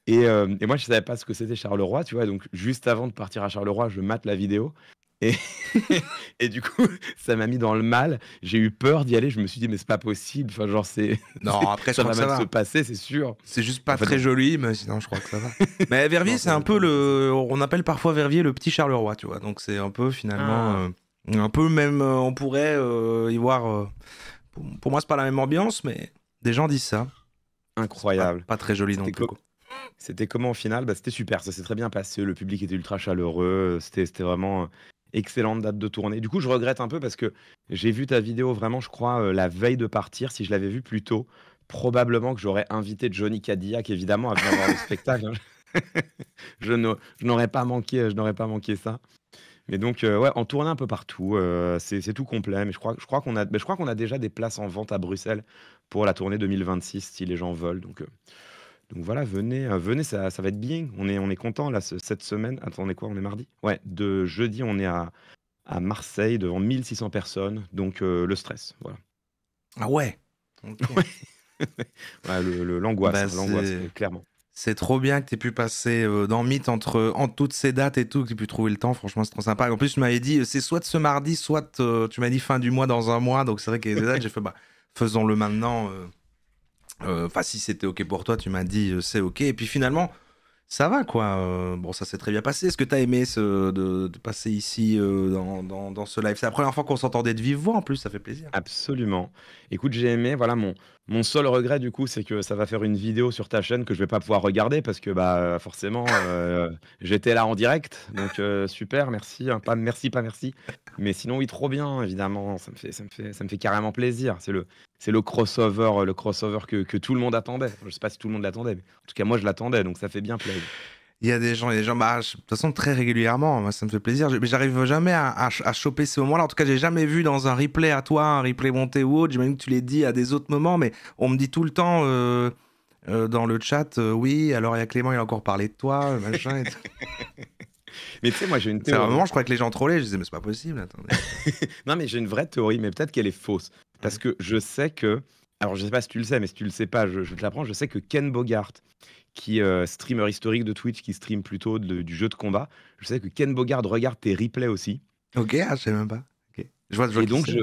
Et moi, je savais pas ce que c'était Charleroi, tu vois. Donc, juste avant de partir à Charleroi, je mate la vidéo. Et, et du coup, ça m'a mis dans le mal. J'ai eu peur d'y aller. Je me suis dit, mais c'est pas possible. Enfin, genre, Non, après, je ça crois va que ça mal se va. passer, c'est sûr. C'est juste pas En fait, très non. joli, mais sinon, je crois que ça va. Mais Verviers, Non, c'est un peu on appelle parfois Verviers le petit Charleroi, tu vois. Donc, c'est un peu finalement. Un peu même, on pourrait y voir. Pour moi, c'est pas la même ambiance, mais des gens disent ça. Incroyable. Pas très joli non C'était plus. co- C'était comment au final? Bah, c'était super, ça s'est très bien passé. Le public était ultra chaleureux. C'était vraiment excellente date de tournée. Du coup, je regrette un peu parce que j'ai vu ta vidéo vraiment, je crois, la veille de partir. Si je l'avais vue plus tôt, probablement que j'aurais invité Johnny Cadillac, évidemment, à venir voir le spectacle, hein. Je n'aurais pas manqué ça. Mais donc, ouais, en tournée un peu partout, c'est tout complet. Mais je crois qu'on a déjà des places en vente à Bruxelles pour la tournée 2026 si les gens veulent. Donc voilà, venez, ça va être bien. On est content là cette semaine. Attendez quoi, on est mardi? Ouais, de jeudi, on est à Marseille devant 1600 personnes. Donc le stress, voilà. Ah ouais. Ok. Ouais, l'angoisse, Bah, hein, l'angoisse, c'est- clairement. C'est trop bien que tu aies pu passer dans Mythe entre toutes ces dates et tout, que tu aies pu trouver le temps. Franchement, c'est trop sympa. En plus, tu m'avais dit, c'est soit ce mardi, soit tu m'as dit fin du mois dans un mois. Donc, c'est vrai qu'il y a des dates. J'ai fait, faisons-le maintenant. Enfin, si c'était OK pour toi, tu m'as dit, c'est OK. Et puis finalement, Ça va quoi. Bon, ça s'est très bien passé. Est-ce que t'as aimé de passer ici dans ce live? C'est la première fois qu'on s'entendait de vive voix en plus, ça fait plaisir. Absolument. Écoute, j'ai aimé. Voilà, mon seul regret, du coup, c'est que ça va faire une vidéo sur ta chaîne que je vais pas pouvoir regarder parce que, bah, forcément, j'étais là en direct. Donc, super, merci. Hein, pas merci, pas merci. Mais sinon, oui, trop bien, évidemment. Ça me fait carrément plaisir. C'est le crossover que tout le monde attendait. Je sais pas si tout le monde l'attendait, mais en tout cas, moi, je l'attendais. Donc, ça fait bien plaisir. Il y a des gens, bah, de toute façon, très régulièrement, moi, ça me fait plaisir. Mais j'arrive jamais à choper ces moments-là. En tout cas, j'ai jamais vu dans un replay à toi, un replay monté ou autre. J'imagine que tu l'as dit à des autres moments, mais on me dit tout le temps dans le chat, oui, alors il y a Clément, il a encore parlé de toi, machin. Et tout. Mais tu sais, moi, j'ai une C'est un théorie. moment, je crois que les gens trollaient. Je disais, mais c'est pas possible, attendez. Non, mais j'ai une vraie théorie, mais peut-être qu'elle est fausse. Parce que je sais que. Alors, je sais pas si tu le sais, mais si tu le sais pas, je te l'apprends. Je sais que Ken Bogart, qui est streamer historique de Twitch, qui stream plutôt du jeu de combat, je sais que Ken Bogart regarde tes replays aussi. Ok, je sais même pas. Ok. Je vois Et qui donc, c'est.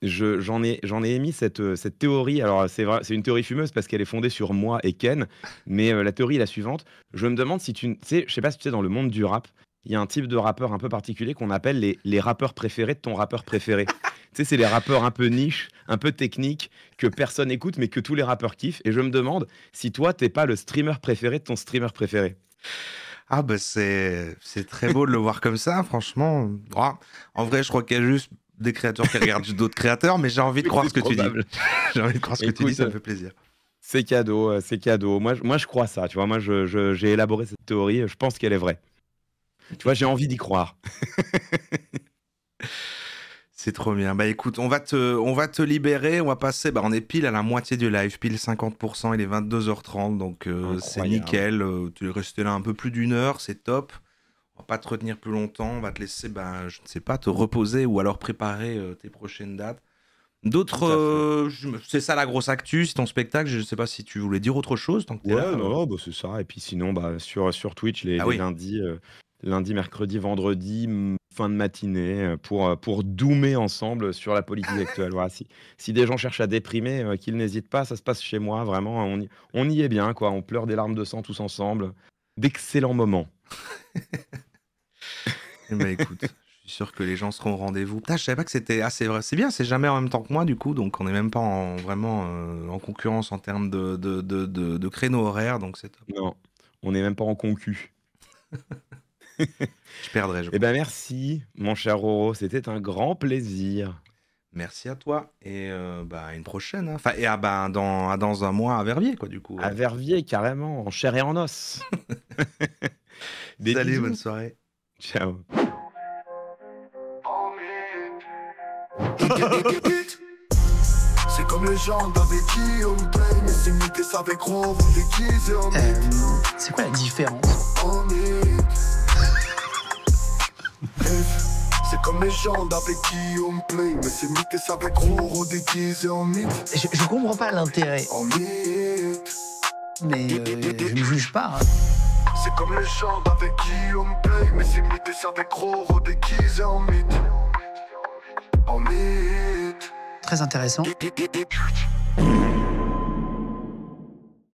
j'en ai émis cette théorie. Alors, c'est vrai, c'est une théorie fumeuse parce qu'elle est fondée sur moi et Ken. Mais la théorie est la suivante. Je me demande si tu sais, je sais pas si tu sais, dans le monde du rap, il y a un type de rappeur un peu particulier qu'on appelle les rappeurs préférés de ton rappeur préféré. Tu sais, c'est les rappeurs un peu niche, un peu techniques, que personne écoute, mais que tous les rappeurs kiffent. Et je me demande si toi, t'es pas le streamer préféré de ton streamer préféré. Ah bah c'est très beau de le voir comme ça, franchement. Ah, en vrai, je crois qu'il y a juste des créateurs qui regardent d'autres créateurs, mais j'ai envie de croire ce que tu dis. Probable. J'ai envie de croire ce que tu dis, Écoute, ça me fait plaisir. c'est cadeau, c'est cadeau. Moi, je crois ça. Tu vois, moi, j'ai élaboré cette théorie. Je pense qu'elle est vraie. Tu vois, j'ai envie d'y croire. C'est trop bien. Bah écoute, on va te libérer, on va passer, bah on est pile à la moitié du live, pile 50%, il est 22h30, donc c'est Incroyable. nickel. Tu es resté là un peu plus d'une heure, c'est top. On va pas te retenir plus longtemps, on va te laisser, bah, je ne sais pas, te reposer ou alors préparer tes prochaines dates. D'autres, Tout à fait. c'est ça la grosse actu, c'est ton spectacle, je ne sais pas si tu voulais dire autre chose tant que tu es là. Ouais, non, bah, c'est ça. Et puis sinon, bah, sur Twitch, Ah les oui, lundis, mercredis, vendredis, fin de matinée, pour doomer ensemble sur la politique actuelle. Voilà, si des gens cherchent à déprimer, qu'ils n'hésitent pas, ça se passe chez moi, vraiment, on y est bien, quoi. On pleure des larmes de sang tous ensemble. D'excellents moments. eh ben, écoute, je suis sûr que les gens seront au rendez-vous. Putain, je savais pas que c'était assez vrai. C'est bien, c'est jamais en même temps que moi, du coup, donc on n'est même pas vraiment en concurrence en termes de créneaux horaires, donc c'est top. Non, on n'est même pas en concu. Je perdrai, je Eh crois. ben merci, mon cher Roro, c'était un grand plaisir. Merci à toi et bah, à une prochaine. Hein. Enfin, et dans un mois à Verviers, quoi, du coup. À Verviers, carrément, en chair et en os. Des Salut, bisous. bonne soirée. Ciao. C'est comme les gens avec qui on paye, mais c'est imiter ça avec gros, vous déguisez en C'est quoi la différence? en C'est comme les gens avec qui on play, mais c'est imiter ça avec gros, déguisé en mythe. Je comprends pas l'intérêt, En mythe. mais je ne juge pas. Hein. C'est comme les gens avec qui on paye, mais c'est imiter ça avec gros, déguisé en mythe. En mythe. Très intéressant.